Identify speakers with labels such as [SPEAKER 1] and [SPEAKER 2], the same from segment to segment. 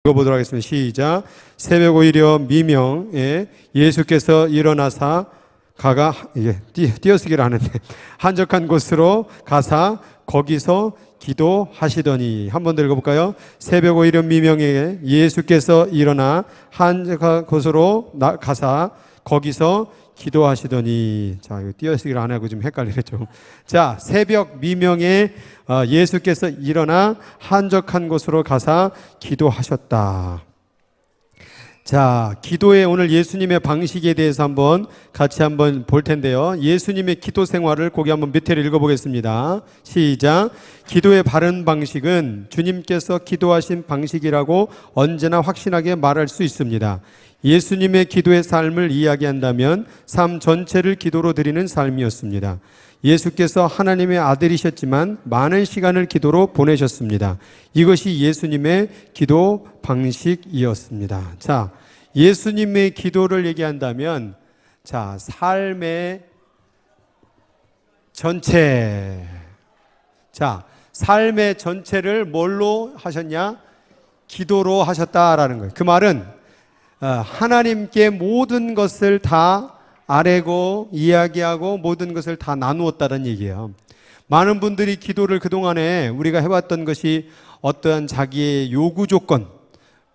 [SPEAKER 1] 읽어보도록 하겠습니다. 시작. 새벽 오히려 미명에 예수께서 일어나사 가가 띄어쓰기를 하는데 한적한 곳으로 가사 거기서 기도하시더니. 한 번 더 읽어볼까요? 새벽 오히려 미명에 예수께서 일어나 한적한 곳으로 가사 거기서 기도하시더니. 자, 이거 띄어쓰기를 안 하고 좀 헷갈리겠죠. 자, 새벽 미명에 예수께서 일어나 한적한 곳으로 가사 기도하셨다. 자, 기도의 오늘 예수님의 방식에 대해서 같이 한번 볼 텐데요. 예수님의 기도 생활을 거기 한번 밑에를 읽어보겠습니다. 시작. 기도의 바른 방식은 주님께서 기도하신 방식이라고 언제나 확신하게 말할 수 있습니다. 예수님의 기도의 삶을 이야기한다면 삶 전체를 기도로 드리는 삶이었습니다. 예수께서 하나님의 아들이셨지만 많은 시간을 기도로 보내셨습니다. 이것이 예수님의 기도 방식이었습니다. 자, 예수님의 기도를 얘기한다면, 자, 삶의 전체. 자, 삶의 전체를 뭘로 하셨냐? 기도로 하셨다라는 거예요. 그 말은 하나님께 모든 것을 다 아뢰고 이야기하고 모든 것을 다 나누었다는 얘기예요. 많은 분들이 기도를 그동안에 우리가 해왔던 것이 어떠한 자기의 요구 조건,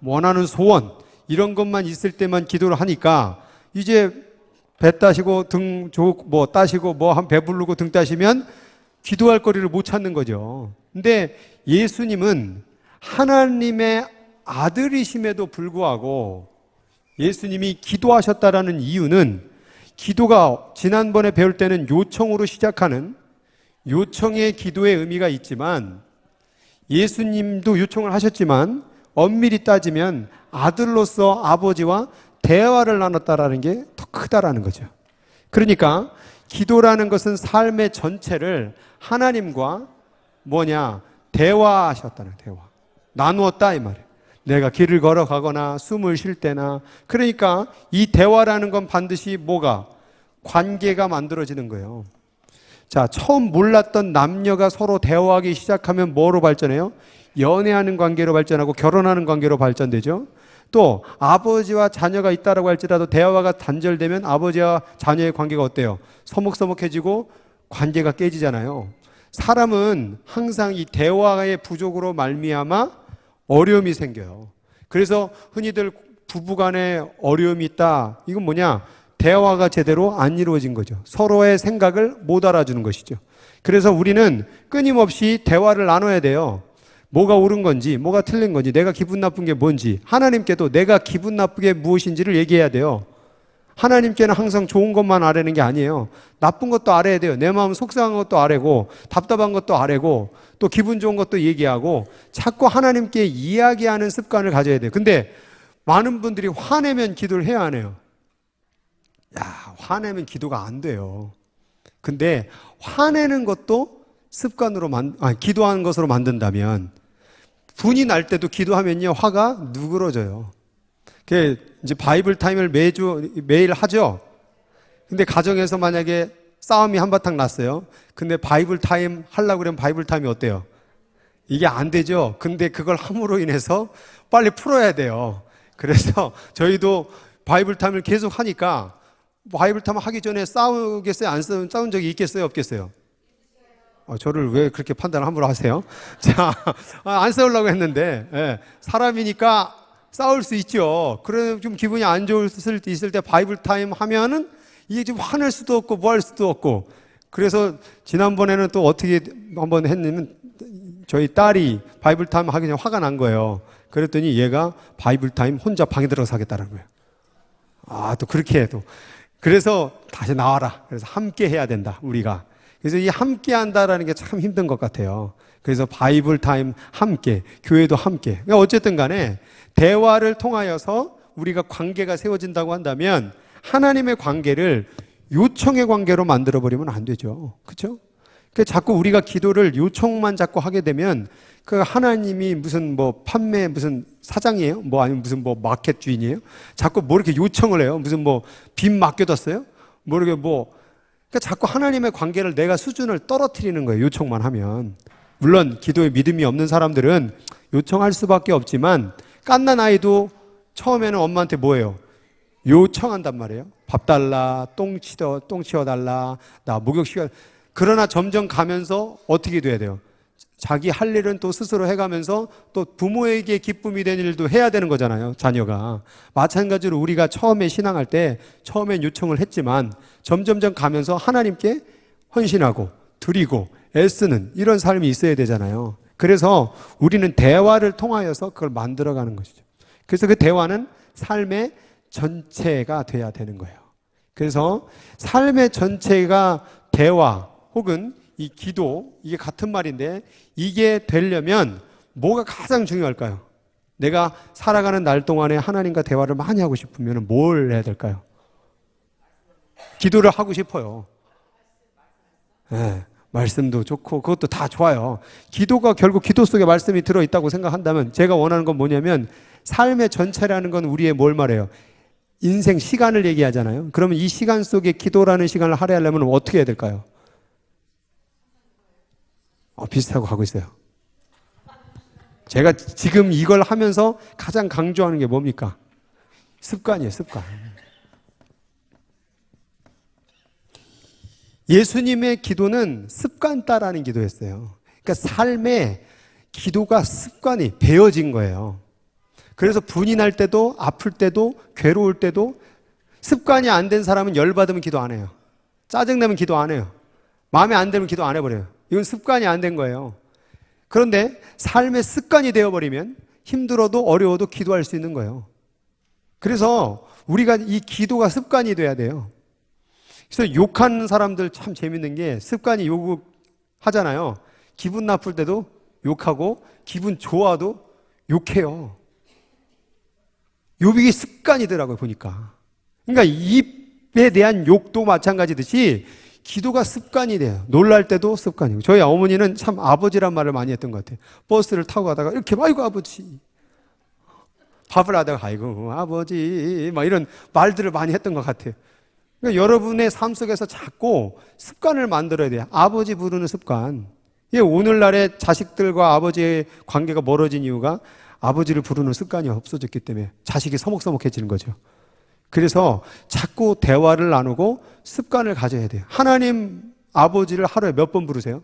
[SPEAKER 1] 원하는 소원 이런 것만 있을 때만 기도를 하니까 이제 배 따시고 따시고 한 배부르고 등 따시면 기도할 거리를 못 찾는 거죠. 근데 예수님은 하나님의 아들이심에도 불구하고 예수님이 기도하셨다라는 이유는 기도가 지난번에 배울 때는 요청으로 시작하는 요청의 기도의 의미가 있지만 예수님도 요청을 하셨지만 엄밀히 따지면 아들로서 아버지와 대화를 나눴다라는 게 더 크다라는 거죠. 그러니까 기도라는 것은 삶의 전체를 하나님과 대화하셨다는 대화. 나누었다 이 말이에요. 내가 길을 걸어가거나 숨을 쉴 때나. 그러니까 이 대화라는 건 반드시 관계가 만들어지는 거예요. 자, 처음 몰랐던 남녀가 서로 대화하기 시작하면 뭐로 발전해요? 연애하는 관계로 발전하고 결혼하는 관계로 발전되죠. 또 아버지와 자녀가 있다라고 할지라도 대화가 단절되면 아버지와 자녀의 관계가 어때요? 서먹서먹해지고 관계가 깨지잖아요. 사람은 항상 이 대화의 부족으로 말미암아 어려움이 생겨요. 그래서 흔히들 부부간에 어려움이 있다. 이건 대화가 제대로 안 이루어진 거죠. 서로의 생각을 못 알아주는 것이죠. 그래서 우리는 끊임없이 대화를 나눠야 돼요. 뭐가 옳은 건지, 뭐가 틀린 건지, 내가 기분 나쁜 게 뭔지, 하나님께도 내가 기분 나쁘게 무엇인지를 얘기해야 돼요. 하나님께는 항상 좋은 것만 아뢰는 게 아니에요. 나쁜 것도 아뢰야 돼요. 내 마음 속상한 것도 아뢰고 답답한 것도 아뢰고 또 기분 좋은 것도 얘기하고 자꾸 하나님께 이야기하는 습관을 가져야 돼요. 근데 많은 분들이 화내면 기도를 해야 하네요. 화내면 기도가 안 돼요. 근데 화내는 것도 습관으로 기도하는 것으로 만든다면 분이 날 때도 기도하면요 화가 누그러져요. 이제 바이블 타임을 매일 하죠. 근데 가정에서 만약에 싸움이 한바탕 났어요. 근데 바이블 타임 하려고 그러면 바이블 타임이 어때요? 이게 안 되죠. 근데 그걸 함으로 인해서 빨리 풀어야 돼요. 그래서 저희도 바이블 타임을 계속 하니까 바이블 타임 하기 전에 싸우겠어요? 안 싸운 적이 있겠어요? 없겠어요? 저를 왜 그렇게 판단을 함부로 하세요? 자, 안 싸우려고 했는데 사람이니까 싸울 수 있죠. 그래 좀 기분이 안 좋을 때 있을 때 바이블 타임 하면은 이게 좀 화낼 수도 없고 뭐 할 수도 없고. 그래서 지난번에는 또 어떻게 한번 했냐면 저희 딸이 바이블 타임 하기 전에 화가 난 거예요. 그랬더니 얘가 바이블 타임 혼자 방에 들어가서 하겠다는 거예요. 또 그렇게 해도. 그래서 다시 나와라. 그래서 함께 해야 된다, 우리가. 그래서 이 함께 한다라는 게 참 힘든 것 같아요. 그래서 바이블 타임 함께, 교회도 함께. 그러니까 어쨌든 간에 대화를 통하여서 우리가 관계가 세워진다고 한다면 하나님의 관계를 요청의 관계로 만들어버리면 안 되죠. 그렇죠? 그러니까 자꾸 우리가 기도를 요청만 자꾸 하게 되면 그 하나님이 무슨 판매 무슨 사장이에요? 아니면 무슨 마켓 주인이에요? 자꾸 이렇게 요청을 해요? 무슨 빚 맡겨뒀어요? 그러니까 자꾸 하나님의 관계를 내가 수준을 떨어뜨리는 거예요. 요청만 하면. 물론 기도에 믿음이 없는 사람들은 요청할 수밖에 없지만 갓난 아이도 처음에는 엄마한테 뭐예요? 요청한단 말이에요. 밥 달라, 똥 치워달라, 나 목욕 시간. 그러나 점점 가면서 어떻게 돼야 돼요? 자기 할 일은 또 스스로 해가면서 또 부모에게 기쁨이 되는 일도 해야 되는 거잖아요, 자녀가. 마찬가지로 우리가 처음에 신앙할 때 처음엔 요청을 했지만 점점점 가면서 하나님께 헌신하고 드리고 애쓰는 이런 삶이 있어야 되잖아요. 그래서 우리는 대화를 통하여서 그걸 만들어가는 것이죠. 그래서 그 대화는 삶의 전체가 돼야 되는 거예요. 그래서 삶의 전체가 대화 혹은 이 기도, 이게 같은 말인데 이게 되려면 뭐가 가장 중요할까요? 내가 살아가는 날 동안에 하나님과 대화를 많이 하고 싶으면 뭘 해야 될까요? 기도를 하고 싶어요. 네, 말씀도 좋고 그것도 다 좋아요. 기도가 결국 기도 속에 말씀이 들어있다고 생각한다면 제가 원하는 건 뭐냐면 삶의 전체라는 건 우리의 뭘 말해요? 인생 시간을 얘기하잖아요. 그러면 이 시간 속에 기도라는 시간을 할애하려면 어떻게 해야 될까요? 비슷하고 가고 있어요. 제가 지금 이걸 하면서 가장 강조하는 게 뭡니까? 습관이에요, 습관. 예수님의 기도는 습관 따라하는 기도였어요. 그러니까 삶에 기도가 습관이 배어진 거예요. 그래서 분이 날 때도 아플 때도 괴로울 때도 습관이 안 된 사람은 열받으면 기도 안 해요. 짜증내면 기도 안 해요. 마음에 안 들면 기도 안 해버려요. 이건 습관이 안 된 거예요. 그런데 삶의 습관이 되어버리면 힘들어도 어려워도 기도할 수 있는 거예요. 그래서 우리가 이 기도가 습관이 돼야 돼요. 그래서 욕하는 사람들 참 재밌는 게 습관이 요구하잖아요. 기분 나쁠 때도 욕하고 기분 좋아도 욕해요. 욕이 습관이더라고요, 보니까. 그러니까 입에 대한 욕도 마찬가지듯이 기도가 습관이 돼요. 놀랄 때도 습관이고. 저희 어머니는 참 아버지란 말을 많이 했던 것 같아요. 버스를 타고 가다가 이렇게 아이고 아버지. 밥을 하다가 아이고 아버지 막 이런 말들을 많이 했던 것 같아요. 그러니까 여러분의 삶 속에서 자꾸 습관을 만들어야 돼요. 아버지 부르는 습관. 이게 오늘날의 자식들과 아버지의 관계가 멀어진 이유가 아버지를 부르는 습관이 없어졌기 때문에 자식이 서먹서먹해지는 거죠. 그래서 자꾸 대화를 나누고 습관을 가져야 돼요. 하나님 아버지를 하루에 몇 번 부르세요?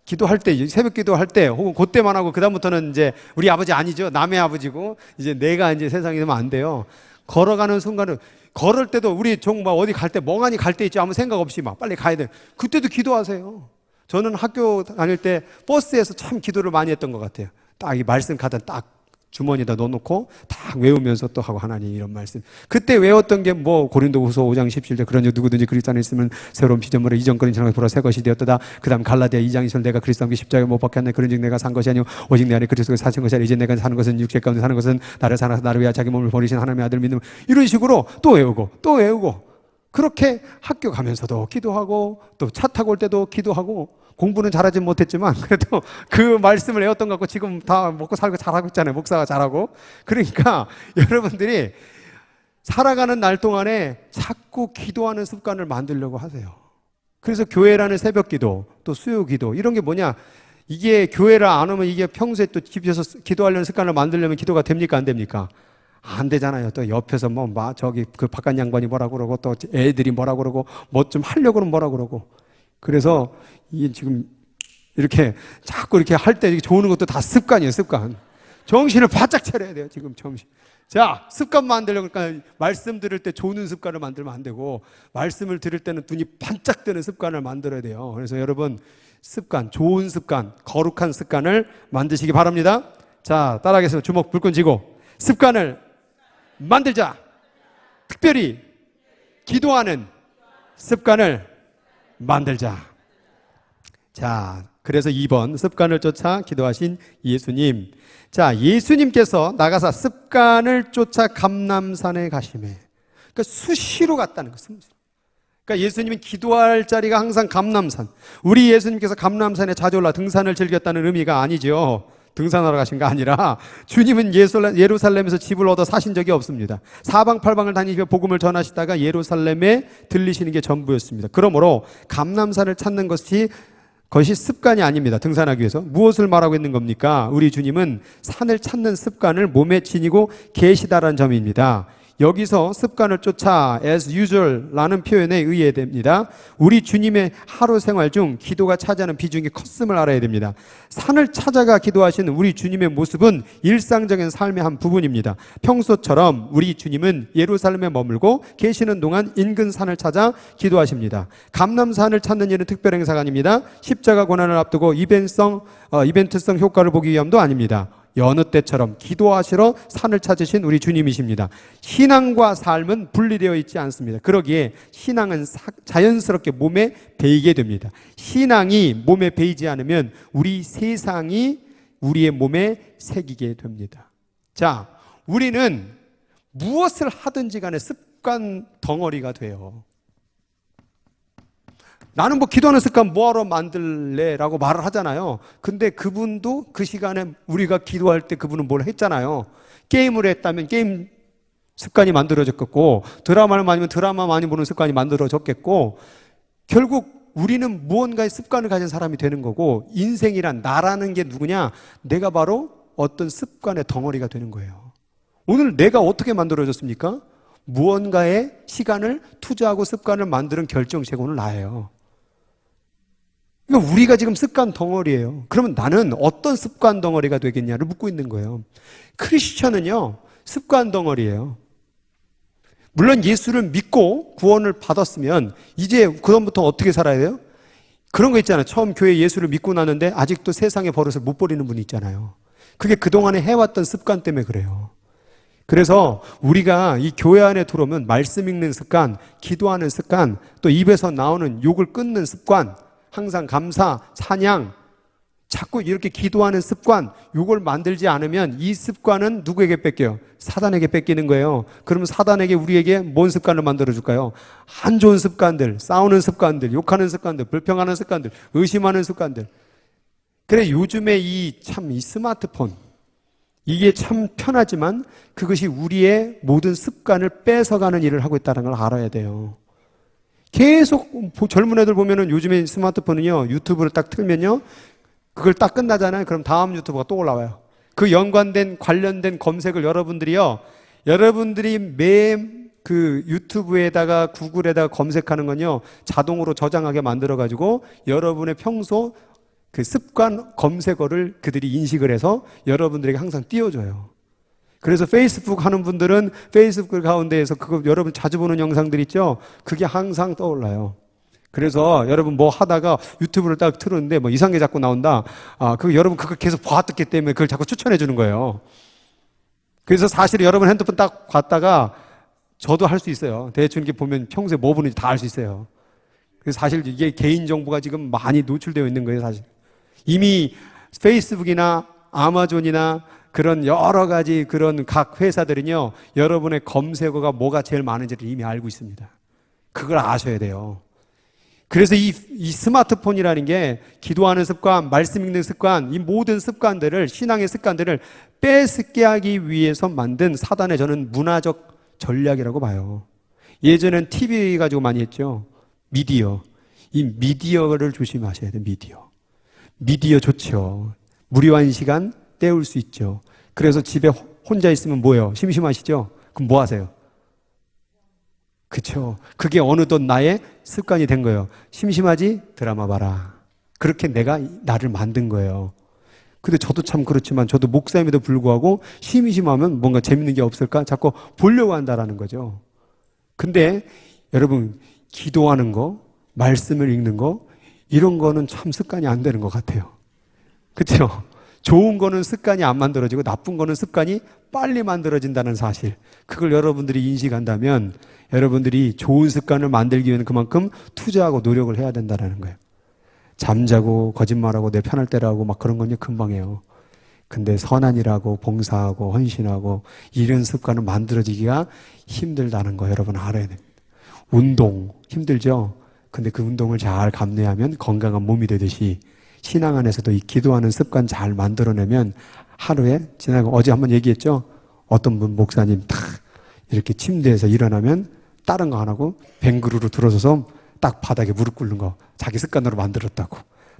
[SPEAKER 1] 기도할 때, 새벽 기도할 때, 혹은 그때만 하고 그다음부터는 이제 우리 아버지 아니죠. 남의 아버지고 이제 내가 이제 세상에 되면 안 돼요. 걸어가는 순간은 걸을 때도 우리 정말 어디 갈 때 멍하니 갈 때 있지 아무 생각 없이 막 빨리 가야 돼. 그때도 기도하세요. 저는 학교 다닐 때 버스에서 참 기도를 많이 했던 것 같아요. 딱 이 말씀 카드 딱 주머니에다 넣어놓고 딱 외우면서 또 하고 하나님 이런 말씀. 그때 외웠던 게 뭐 고린도후서 5장 17절 그러니 누구든지 그리스도 안에 있으면 새로운 피조물에 이전 것은 지나가 보라 새 것이 되었다. 그 다음 갈라디아 2장 20절 내가 그리스도 함께 십자가에 못 박혔네. 그런즉 내가 산 것이 아니오 오직 내 안에 그리스도가 사신 것이 아니라 이제 내가 사는 것은 육체 가운데 사는 것은 나를 사랑하사 나를 위하여 자기 몸을 버리신 하나님의 아들 믿는 이런 식으로 또 외우고 또 외우고 그렇게 학교 가면서도 기도하고 또 차 타고 올 때도 기도하고 공부는 잘하진 못했지만 그래도 그 말씀을 외웠던 것 같고 지금 다 먹고 살고 잘하고 있잖아요. 목사가 잘하고. 그러니까 여러분들이 살아가는 날 동안에 자꾸 기도하는 습관을 만들려고 하세요. 그래서 교회라는 새벽 기도 또 수요 기도 이런 게 뭐냐, 이게 교회라 안 오면 이게 평소에 또 집에서 기도하려는 습관을 만들려면 기도가 됩니까 안 됩니까? 안 되잖아요. 또 옆에서 저기 그 바깥 양반이 뭐라 그러고 또 애들이 뭐라 그러고 뭐 좀 하려고는 뭐라 그러고. 그래서 이게 지금 이렇게 자꾸 이렇게 할 때 좋은 것도 다 습관이에요, 습관. 정신을 바짝 차려야 돼요, 지금 정신. 자, 습관 만들려고 그러니까 말씀 들을 때 좋은 습관을 만들면 안 되고 말씀을 들을 때는 눈이 반짝 뜨는 습관을 만들어야 돼요. 그래서 여러분 습관, 좋은 습관, 거룩한 습관을 만드시기 바랍니다. 자, 따라하겠습니다. 주먹 불끈 쥐고 습관을 만들자. 특별히 기도하는 습관을 만들자. 자, 그래서 2번 습관을 쫓아 기도하신 예수님. 자, 예수님께서 나가사 습관을 쫓아 감람산에 가시매. 그러니까 수시로 갔다는 거예요. 그러니까 예수님은 기도할 자리가 항상 감람산. 우리 예수님께서 감람산에 자주 올라 등산을 즐겼다는 의미가 아니죠. 등산하러 가신 거 아니라 주님은 예루살렘에서 집을 얻어 사신 적이 없습니다. 사방팔방을 다니시며 복음을 전하시다가 예루살렘에 들리시는 게 전부였습니다. 그러므로 감람산을 찾는 것이 그것이 습관이 아닙니다. 등산하기 위해서. 무엇을 말하고 있는 겁니까? 우리 주님은 산을 찾는 습관을 몸에 지니고 계시다라는 점입니다. 여기서 습관을 쫓아 as usual 라는 표현에 의해야 됩니다. 우리 주님의 하루 생활 중 기도가 차지하는 비중이 컸음을 알아야 됩니다. 산을 찾아가 기도하시는 우리 주님의 모습은 일상적인 삶의 한 부분입니다. 평소처럼 우리 주님은 예루살렘에 머물고 계시는 동안 인근 산을 찾아 기도하십니다. 감람산을 찾는 일은 특별 행사가 아닙니다. 십자가 고난을 앞두고 이벤트성 효과를 보기 위함도 아닙니다. 여느 때처럼 기도하시러 산을 찾으신 우리 주님이십니다. 신앙과 삶은 분리되어 있지 않습니다. 그러기에 신앙은 자연스럽게 몸에 배이게 됩니다. 신앙이 몸에 배이지 않으면 우리 세상이 우리의 몸에 새기게 됩니다. 자, 우리는 무엇을 하든지 간에 습관 덩어리가 돼요. 나는 뭐 기도하는 습관 뭐하러 만들래? 라고 말을 하잖아요. 근데 그분도 그 시간에 우리가 기도할 때 그분은 뭘 했잖아요. 게임을 했다면 게임 습관이 만들어졌겠고, 드라마를 많이 보면 드라마 많이 보는 습관이 만들어졌겠고, 결국 우리는 무언가의 습관을 가진 사람이 되는 거고, 인생이란 나라는 게 누구냐? 내가 바로 어떤 습관의 덩어리가 되는 거예요. 오늘 내가 어떻게 만들어졌습니까? 무언가의 시간을 투자하고 습관을 만드는 결정체고는 나예요. 그러니까 우리가 지금 습관 덩어리예요. 그러면 나는 어떤 습관 덩어리가 되겠냐를 묻고 있는 거예요. 크리스천은요, 습관 덩어리예요. 물론 예수를 믿고 구원을 받았으면 이제 그다음부터 어떻게 살아야 돼요? 그런 거 있잖아요. 처음 교회 예수를 믿고 나는데 아직도 세상의 버릇을 못 버리는 분이 있잖아요. 그게 그동안에 해왔던 습관 때문에 그래요. 그래서 우리가 이 교회 안에 들어오면 말씀 읽는 습관, 기도하는 습관, 또 입에서 나오는 욕을 끊는 습관, 항상 감사, 찬양, 자꾸 이렇게 기도하는 습관, 이걸 만들지 않으면 이 습관은 누구에게 뺏겨요? 사단에게 뺏기는 거예요. 그러면 사단에게 우리에게 뭔 습관을 만들어줄까요? 안 좋은 습관들, 싸우는 습관들, 욕하는 습관들, 불평하는 습관들, 의심하는 습관들. 그래, 요즘에 이 스마트폰, 이게 참 편하지만 그것이 우리의 모든 습관을 뺏어가는 일을 하고 있다는 걸 알아야 돼요. 계속 젊은 애들 보면은 요즘에 스마트폰은요, 유튜브를 딱 틀면요, 그걸 딱 끝나잖아요. 그럼 다음 유튜브가 또 올라와요. 그 관련된 검색을 여러분들이 그 유튜브에다가 구글에다가 검색하는 건요, 자동으로 저장하게 만들어가지고 여러분의 평소 그 습관 검색어를 그들이 인식을 해서 여러분들에게 항상 띄워줘요. 그래서 페이스북 하는 분들은 페이스북 가운데에서 그거 여러분 자주 보는 영상들 있죠? 그게 항상 떠올라요. 그래서 여러분 뭐 하다가 유튜브를 딱 틀었는데 뭐 이상한 게 자꾸 나온다. 여러분 그거 계속 봤기 때문에 그걸 자꾸 추천해 주는 거예요. 그래서 사실 여러분 핸드폰 딱 봤다가 저도 할 수 있어요. 대충 이렇게 보면 평소에 뭐 보는지 다 알 수 있어요. 그래서 사실 이게 개인정보가 지금 많이 노출되어 있는 거예요, 사실. 이미 페이스북이나 아마존이나 그런 여러 가지 그런 각 회사들은요, 여러분의 검색어가 뭐가 제일 많은지를 이미 알고 있습니다. 그걸 아셔야 돼요. 그래서 이 스마트폰이라는 게 기도하는 습관, 말씀 읽는 습관, 이 모든 습관들을, 신앙의 습관들을 뺏게 하기 위해서 만든 사단의 저는 문화적 전략이라고 봐요. 예전엔 TV 가지고 많이 했죠. 미디어. 이 미디어를 조심하셔야 돼요, 미디어. 미디어 좋죠. 무료한 시간 때울 수 있죠. 그래서 집에 혼자 있으면 뭐예요? 심심하시죠? 그럼 뭐 하세요? 그쵸. 그게 어느덧 나의 습관이 된 거예요. 심심하지? 드라마 봐라. 그렇게 내가 나를 만든 거예요. 근데 저도 참 그렇지만 저도 목사임에도 불구하고 심심하면 뭔가 재밌는 게 없을까? 자꾸 보려고 한다라는 거죠. 근데 여러분, 기도하는 거, 말씀을 읽는 거, 이런 거는 참 습관이 안 되는 것 같아요. 그렇죠? 좋은 거는 습관이 안 만들어지고 나쁜 거는 습관이 빨리 만들어진다는 사실, 그걸 여러분들이 인식한다면 여러분들이 좋은 습관을 만들기 위해서는 그만큼 투자하고 노력을 해야 된다는 거예요. 잠자고 거짓말하고 내 편할 때라고 막 그런 건요 금방 해요. 근데 선한 일하고 봉사하고 헌신하고 이런 습관을 만들어지기가 힘들다는 거 여러분 알아야 됩니다. 운동 힘들죠? 근데 그 운동을 잘 감내하면 건강한 몸이 되듯이 신앙 안에서도 이 기도하는 습관 잘 만들어내면 하루에 지나고, 어제 한번 얘기했죠? 어떤 분 목사님 탁 이렇게 침대에서 일어나면 다른 거 안 하고 뱅그루로 들어서서 딱 바닥에 무릎 꿇는 거 자기 습관으로 만들었다고.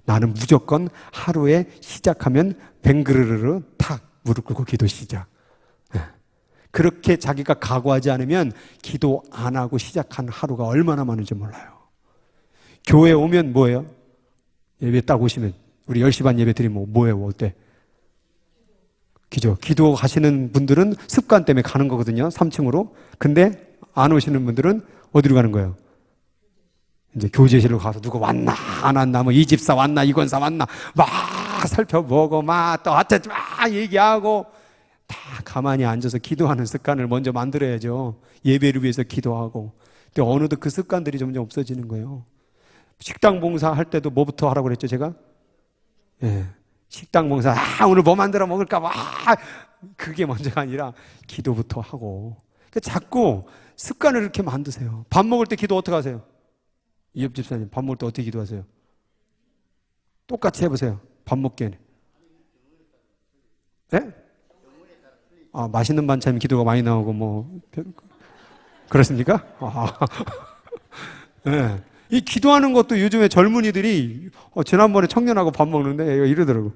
[SPEAKER 1] 나는 무조건 하루에 시작하면 뱅그르르르 탁 무릎 꿇고 기도 시작. 그렇게 자기가 각오하지 않으면 기도 안 하고 시작한 하루가 얼마나 많은지 몰라요. 교회 오면 뭐예요? 예배 딱 오시면 우리 10시 반 예배 드리면 뭐예요? 올 때? 기도하시는 분들은 습관 때문에 가는 거거든요. 3층으로. 근데 안 오시는 분들은 어디로 가는 거예요? 이제 교제실로 가서 누가 왔나 안 왔나 뭐 이 집사 왔나 이 권사 왔나 막 살펴보고 막 또 어쩌지 막 얘기하고 다 가만히 앉아서 기도하는 습관을 먼저 만들어야죠. 예배를 위해서 기도하고. 근데 어느덧 그 습관들이 점점 없어지는 거예요. 식당 봉사 할 때도 뭐부터 하라고 그랬죠, 제가? 예. 식당 봉사, 오늘 뭐 만들어 먹을까? 와, 그게 먼저가 아니라 기도부터 하고. 그러니까 자꾸 습관을 이렇게 만드세요. 밥 먹을 때 기도 어떻게 하세요? 이엽 집사님, 밥 먹을 때 어떻게 기도하세요? 똑같이 해보세요. 밥 먹기에는. 예? 맛있는 반찬 기도가 많이 나오고, 뭐, 그렇습니까? 예. 이 기도하는 것도 요즘에 젊은이들이 지난번에 청년하고 밥 먹는데 이러더라고.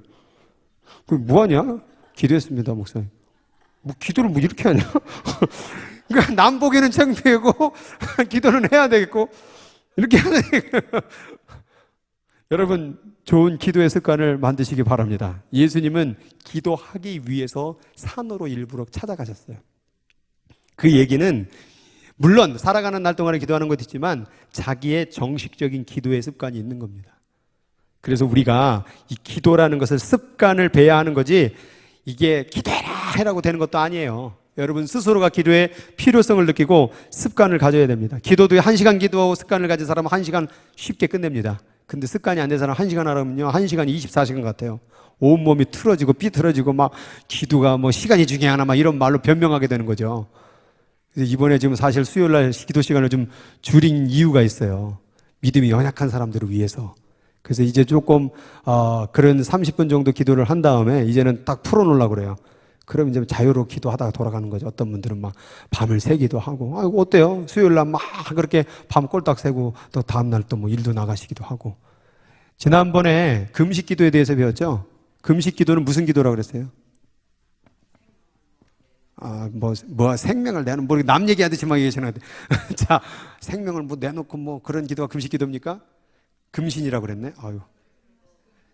[SPEAKER 1] 뭐하냐? 기도했습니다, 목사님. 뭐 기도를 뭐 이렇게 하냐? 그러니까 남 보기에는 창피하고 기도는 해야 되겠고 이렇게 해야 되겠고. 여러분 좋은 기도의 습관을 만드시기 바랍니다. 예수님은 기도하기 위해서 산으로 일부러 찾아가셨어요. 그 얘기는 물론 살아가는 날 동안에 기도하는 것도 있지만 자기의 정식적인 기도의 습관이 있는 겁니다. 그래서 우리가 이 기도라는 것을 습관을 배야 하는 거지 이게 기도해라 해라고 되는 것도 아니에요. 여러분 스스로가 기도의 필요성을 느끼고 습관을 가져야 됩니다. 기도도 1시간 기도 습관을 가진 사람은 1시간 쉽게 끝냅니다. 근데 습관이 안 된 사람 1시간 하라면요 1시간이 24시간 같아요. 온몸이 틀어지고 삐뚤어지고 막 기도가 뭐 시간이 중요하나 막 이런 말로 변명하게 되는 거죠. 이번에 지금 사실 수요일날 기도 시간을 좀 줄인 이유가 있어요. 믿음이 연약한 사람들을 위해서. 그래서 이제 조금 그런 30분 정도 기도를 한 다음에 이제는 딱 풀어놓으려고 그래요. 그럼 이제 자유로 기도하다가 돌아가는 거죠. 어떤 분들은 막 밤을 새기도 하고 아이고 어때요? 수요일날 막 그렇게 밤 꼴딱 새고 또 다음날 또 뭐 일도 나가시기도 하고. 지난번에 금식 기도에 대해서 배웠죠? 금식 기도는 무슨 기도라고 그랬어요? 생명을 내는, 남 얘기하듯이 막 얘기하시는데. 자, 생명을 뭐 내놓고 뭐 그런 기도가 금식 기도입니까? 금신이라고 그랬네?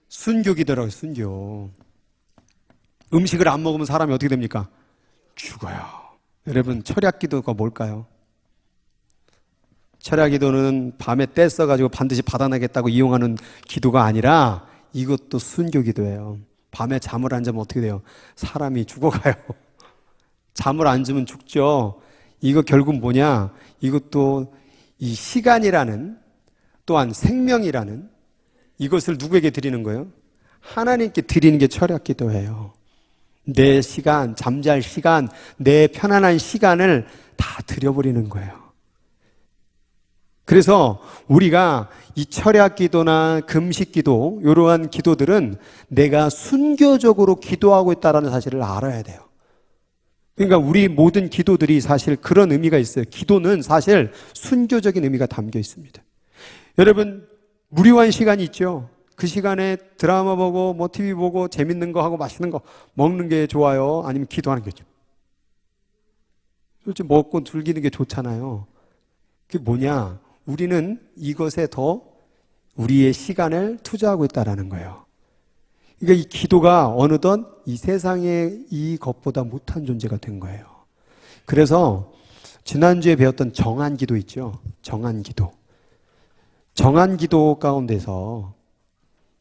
[SPEAKER 1] 순교 기도라고, 순교. 음식을 안 먹으면 사람이 어떻게 됩니까? 죽어요. 여러분, 철야 기도가 뭘까요? 철야 기도는 밤에 떼 써가지고 반드시 받아내겠다고 이용하는 기도가 아니라 이것도 순교 기도예요. 밤에 잠을 안 자면 어떻게 돼요? 사람이 죽어가요. 잠을 안 주면 죽죠. 이거 결국 뭐냐? 이것도 이 시간이라는 또한 생명이라는 이것을 누구에게 드리는 거예요? 하나님께 드리는 게 철야 기도예요. 내 시간, 잠잘 시간, 내 편안한 시간을 다 드려버리는 거예요. 그래서 우리가 이 철야 기도나 금식 기도 이러한 기도들은 내가 순교적으로 기도하고 있다는 사실을 알아야 돼요. 그러니까 우리 모든 기도들이 사실 그런 의미가 있어요. 기도는 사실 순교적인 의미가 담겨 있습니다. 여러분 무료한 시간이 있죠. 그 시간에 드라마 보고 뭐 TV 보고 재밌는 거 하고 맛있는 거 먹는 게 좋아요? 아니면 기도하는 게 좋아요? 솔직히 먹고 즐기는 게 좋잖아요. 그게 뭐냐? 우리는 이것에 더 우리의 시간을 투자하고 있다는 거예요. 그러니까 이 기도가 어느덧 이 세상의 이것보다 못한 존재가 된 거예요. 그래서 지난주에 배웠던 정한 기도 있죠. 정한 기도. 정한 기도 가운데서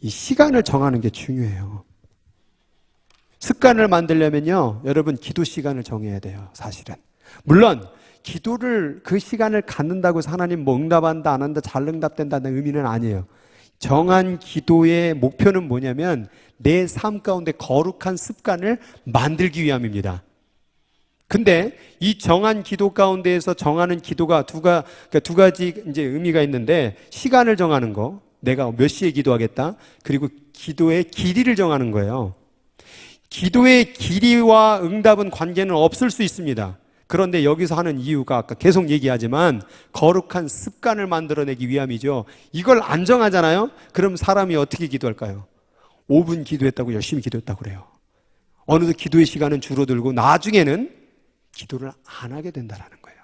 [SPEAKER 1] 이 시간을 정하는 게 중요해요. 습관을 만들려면요, 여러분 기도 시간을 정해야 돼요. 사실은. 물론 기도를 그 시간을 갖는다고 해서 하나님 뭐 응답한다 안 한다 잘 응답된다는 의미는 아니에요. 정한 기도의 목표는 뭐냐면 내 삶 가운데 거룩한 습관을 만들기 위함입니다. 근데 이 정한 기도 가운데에서 정하는 기도가 두 가지 이제 의미가 있는데 시간을 정하는 거, 내가 몇 시에 기도하겠다. 그리고 기도의 길이를 정하는 거예요. 기도의 길이와 응답은 관계는 없을 수 있습니다. 그런데 여기서 하는 이유가 아까 계속 얘기하지만 거룩한 습관을 만들어내기 위함이죠. 이걸 안 정하잖아요. 그럼 사람이 어떻게 기도할까요? 5분 기도했다고 열심히 기도했다고 그래요. 어느덧 기도의 시간은 줄어들고 나중에는 기도를 안 하게 된다는 거예요.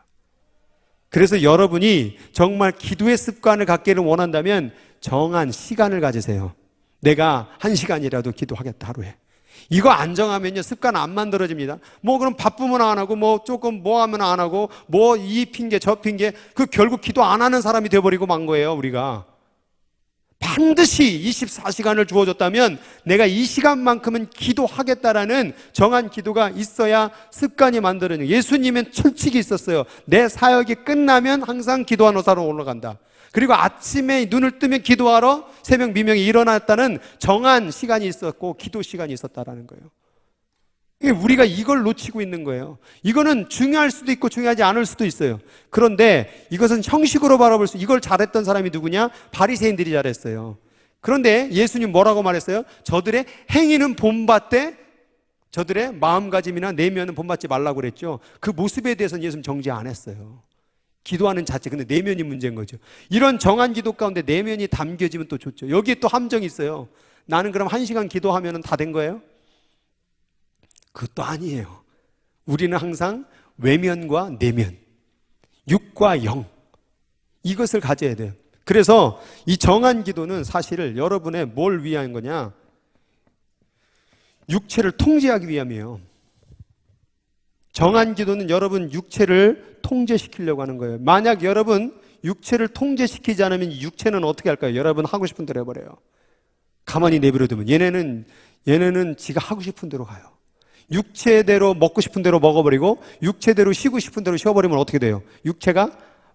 [SPEAKER 1] 그래서 여러분이 정말 기도의 습관을 갖기를 원한다면 정한 시간을 가지세요. 내가 1시간이라도 기도하겠다, 하루에. 이거 안 정하면요, 습관 안 만들어집니다. 뭐 그럼 바쁘면 안 하고, 뭐 조금 뭐 하면 안 하고, 뭐 이 핑계 저 핑계, 그 결국 기도 안 하는 사람이 되어버리고 만 거예요, 우리가. 반드시 24시간을 주어졌다면 내가 이 시간만큼은 기도하겠다라는 정한 기도가 있어야 습관이 만들어져요. 예수님은 철칙이 있었어요. 내 사역이 끝나면 항상 기도하는 사람 올라간다. 그리고 아침에 눈을 뜨면 기도하러 새벽 미명에 일어났다는 정한 시간이 있었고 기도 시간이 있었다라는 거예요. 우리가 이걸 놓치고 있는 거예요. 이거는 중요할 수도 있고 중요하지 않을 수도 있어요. 그런데 이것은 형식으로 바라볼 수, 이걸 잘했던 사람이 누구냐? 바리새인들이 잘했어요. 그런데 예수님 뭐라고 말했어요? 저들의 행위는 본받되 저들의 마음가짐이나 내면은 본받지 말라고 그랬죠. 그 모습에 대해서는 예수님 정죄 안 했어요. 기도하는 자체, 근데 내면이 문제인 거죠. 이런 정한 기도 가운데 내면이 담겨지면 또 좋죠. 여기에 또 함정이 있어요. 나는 그럼 1시간 기도하면 다 된 거예요? 그것도 아니에요. 우리는 항상 외면과 내면, 육과 영, 이것을 가져야 돼요. 그래서 이 정한 기도는 사실 여러분의 뭘 위한 거냐? 육체를 통제하기 위함이에요. 정한 기도는 여러분 육체를 통제시키려고 하는 거예요. 만약 여러분 육체를 통제시키지 않으면 육체는 어떻게 할까요? 여러분 하고 싶은 대로 해버려요. 가만히 내버려두면 얘네는 지가 하고 싶은 대로 가요. 육체대로 먹고 싶은 대로 먹어버리고 육체대로 쉬고 싶은 대로 쉬어버리면 어떻게 돼요? 육체가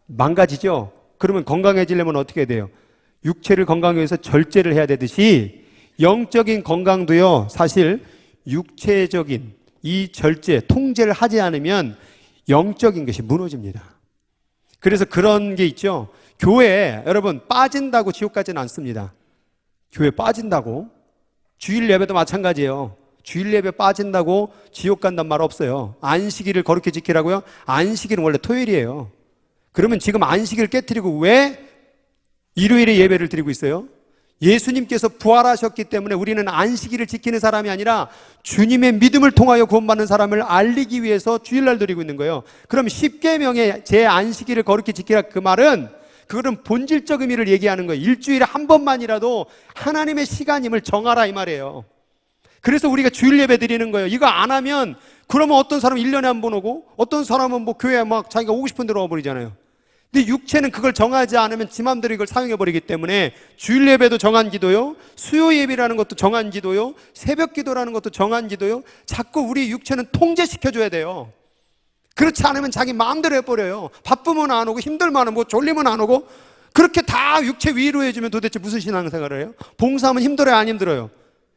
[SPEAKER 1] 망가지죠? 그러면 건강해지려면 어떻게 돼요? 육체를 건강하기 위해서 절제를 해야 되듯이 영적인 건강도요, 사실 육체적인 이 절제, 통제를 하지 않으면 영적인 것이 무너집니다. 그래서 그런 게 있죠. 교회에 여러분 빠진다고 지옥 가지는 않습니다. 교회 빠진다고, 주일 예배도 마찬가지예요. 주일 예배 빠진다고 지옥 간단 말 없어요. 안식일을 거룩히 지키라고요? 안식일은 원래 토요일이에요. 그러면 지금 안식일을 깨트리고 왜 일요일에 예배를 드리고 있어요? 예수님께서 부활하셨기 때문에 우리는 안식일을 지키는 사람이 아니라 주님의 믿음을 통하여 구원받는 사람을 알리기 위해서 주일날 드리고 있는 거예요. 그럼 십계명의 제 안식일을 거룩히 지키라, 그 말은 그거는 본질적 의미를 얘기하는 거예요. 일주일에 한 번만이라도 하나님의 시간임을 정하라, 이 말이에요. 그래서 우리가 주일 예배 드리는 거예요. 이거 안 하면 그러면 어떤 사람은 1년에 한 번 오고 어떤 사람은 뭐 교회에 막 자기가 오고 싶은 대로 와버리잖아요. 근데 육체는 그걸 정하지 않으면 지 맘대로 이걸 사용해버리기 때문에 주일 예배도 정한 기도요, 수요 예배라는 것도 정한 기도요, 새벽 기도라는 것도 정한 기도요. 자꾸 우리 육체는 통제시켜줘야 돼요. 그렇지 않으면 자기 마음대로 해버려요. 바쁘면 안 오고 힘들면 안 오고 졸리면 안 오고, 그렇게 다 육체 위로해주면 도대체 무슨 신앙생활을 해요? 봉사하면 힘들어요, 안 힘들어요?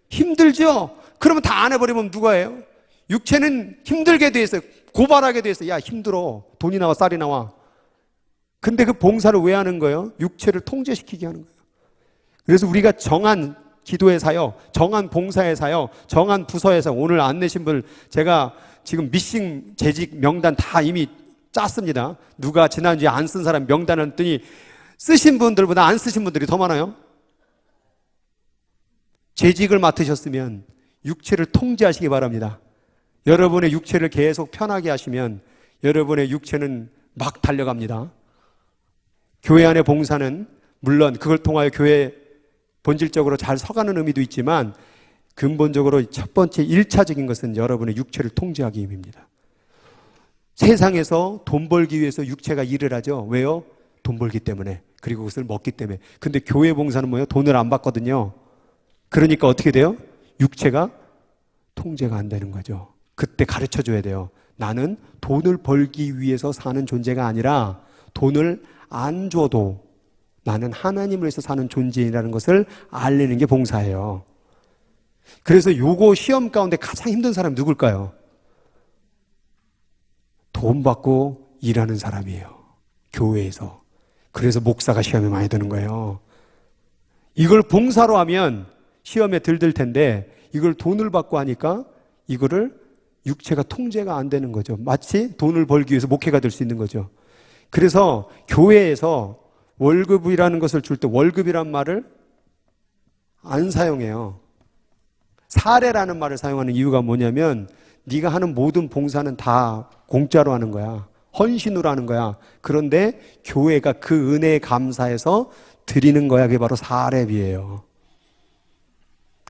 [SPEAKER 1] 힘들죠? 그러면 다 안 해버리면 누가 해요? 육체는 힘들게 돼 있어요. 고발하게 돼 있어요. 야, 힘들어. 돈이 나와 쌀이 나와. 근데 그 봉사를 왜 하는 거예요? 육체를 통제시키게 하는 거예요. 그래서 우리가 정한 기도의 사역, 정한 봉사의 사역, 정한 부서의 사역, 오늘 안 내신 분 제가 지금 미싱 재직 명단 다 이미 짰습니다. 누가 지난주에 안 쓴 사람 명단을 했더니 쓰신 분들보다 안 쓰신 분들이 더 많아요. 재직을 맡으셨으면 육체를 통제하시기 바랍니다. 여러분의 육체를 계속 편하게 하시면 여러분의 육체는 막 달려갑니다. 교회 안의 봉사는 물론 그걸 통하여 교회 본질적으로 잘 서가는 의미도 있지만 근본적으로 첫 번째 1차적인 것은 여러분의 육체를 통제하기 위함입니다. 세상에서 돈 벌기 위해서 육체가 일을 하죠. 왜요? 돈 벌기 때문에, 그리고 그것을 먹기 때문에. 근데 교회 봉사는 뭐예요? 돈을 안 받거든요. 그러니까 어떻게 돼요? 육체가 통제가 안 되는 거죠. 그때 가르쳐 줘야 돼요. 나는 돈을 벌기 위해서 사는 존재가 아니라 돈을 안 줘도 나는 하나님을 위해서 사는 존재라는 것을 알리는 게 봉사예요. 그래서 요거 시험 가운데 가장 힘든 사람이 누굴까요? 돈 받고 일하는 사람이에요. 교회에서. 그래서 목사가 시험에 많이 드는 거예요. 이걸 봉사로 하면 시험에 들들 텐데 이걸 돈을 받고 하니까 이거를 육체가 통제가 안 되는 거죠. 마치 돈을 벌기 위해서 목회가 될 수 있는 거죠. 그래서 교회에서 월급이라는 것을 줄 때 월급이란 말을 안 사용해요. 사례라는 말을 사용하는 이유가 뭐냐면 네가 하는 모든 봉사는 다 공짜로 하는 거야. 헌신으로 하는 거야. 그런데 교회가 그 은혜에 감사해서 드리는 거야. 그게 바로 사례비예요.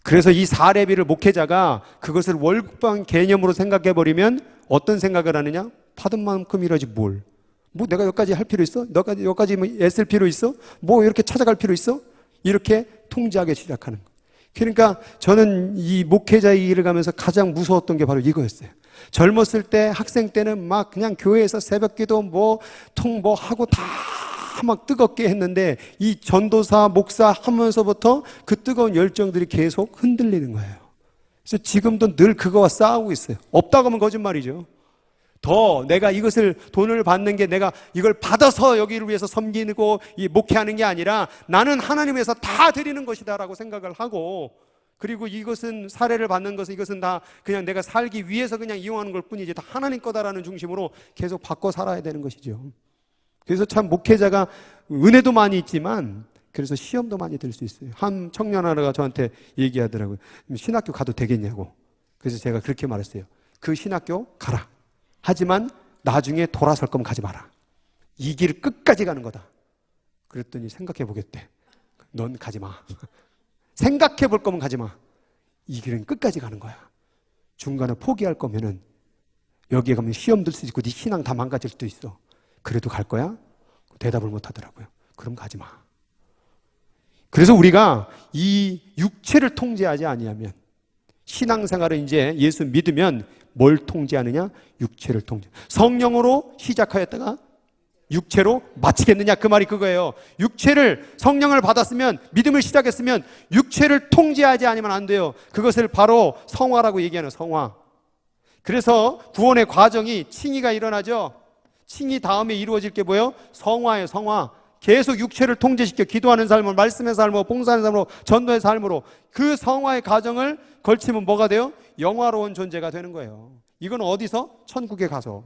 [SPEAKER 1] 그래서 이 사례비를 목회자가 그것을 월급방 개념으로 생각해버리면 어떤 생각을 하느냐? 받은 만큼 이러지 뭘. 뭐 내가 여기까지 할 필요 있어? 여기까지 뭐 애쓸 필요 있어? 뭐 이렇게 찾아갈 필요 있어? 이렇게 통제하기 시작하는 거예요. 그러니까 저는 이 목회자의 일을 가면서 가장 무서웠던 게 바로 이거였어요. 젊었을 때, 학생 때는 막 그냥 교회에서 새벽기도 뭐 하고 다 막 뜨겁게 했는데 이 전도사, 목사 하면서부터 그 뜨거운 열정들이 계속 흔들리는 거예요. 그래서 지금도 늘 그거와 싸우고 있어요. 없다고 하면 거짓말이죠. 더 내가 이것을 돈을 받는 게 내가 이걸 받아서 여기를 위해서 섬기고 이 목회하는 게 아니라 나는 하나님 위해서 다 드리는 것이다 라고 생각을 하고, 그리고 이것은 사례를 받는 것은 이것은 다 그냥 내가 살기 위해서 그냥 이용하는 것 뿐이지 다 하나님 거다라는 중심으로 계속 바꿔 살아야 되는 것이죠. 그래서 참 목회자가 은혜도 많이 있지만 그래서 시험도 많이 들 수 있어요. 한 청년 하나가 저한테 얘기하더라고요. 신학교 가도 되겠냐고. 그래서 제가 그렇게 말했어요. 그 신학교 가라. 하지만 나중에 돌아설 거면 가지 마라. 이 길 끝까지 가는 거다. 그랬더니 생각해 보겠대. 넌 가지 마. 생각해 볼 거면 가지 마. 이 길은 끝까지 가는 거야. 중간에 포기할 거면은 여기에 가면 시험 들 수 있고 네 신앙 다 망가질 수도 있어. 그래도 갈 거야? 대답을 못 하더라고요. 그럼 가지 마. 그래서 우리가 이 육체를 통제하지 아니하면, 신앙생활은 이제 예수 믿으면 뭘 통제하느냐? 육체를 통제. 성령으로 시작하였다가 육체로 마치겠느냐? 그 말이 그거예요. 육체를, 성령을 받았으면, 믿음을 시작했으면 육체를 통제하지 않으면 안 돼요. 그것을 바로 성화라고 얘기하는 성화. 그래서 구원의 과정이 칭의가 일어나죠. 칭의 다음에 이루어질 게 뭐예요? 성화예요. 성화. 계속 육체를 통제시켜 기도하는 삶으로, 말씀의 삶으로, 봉사하는 삶으로, 전도의 삶으로 그 성화의 과정을 걸치면 뭐가 돼요? 영화로운 존재가 되는 거예요. 이건 어디서? 천국에 가서.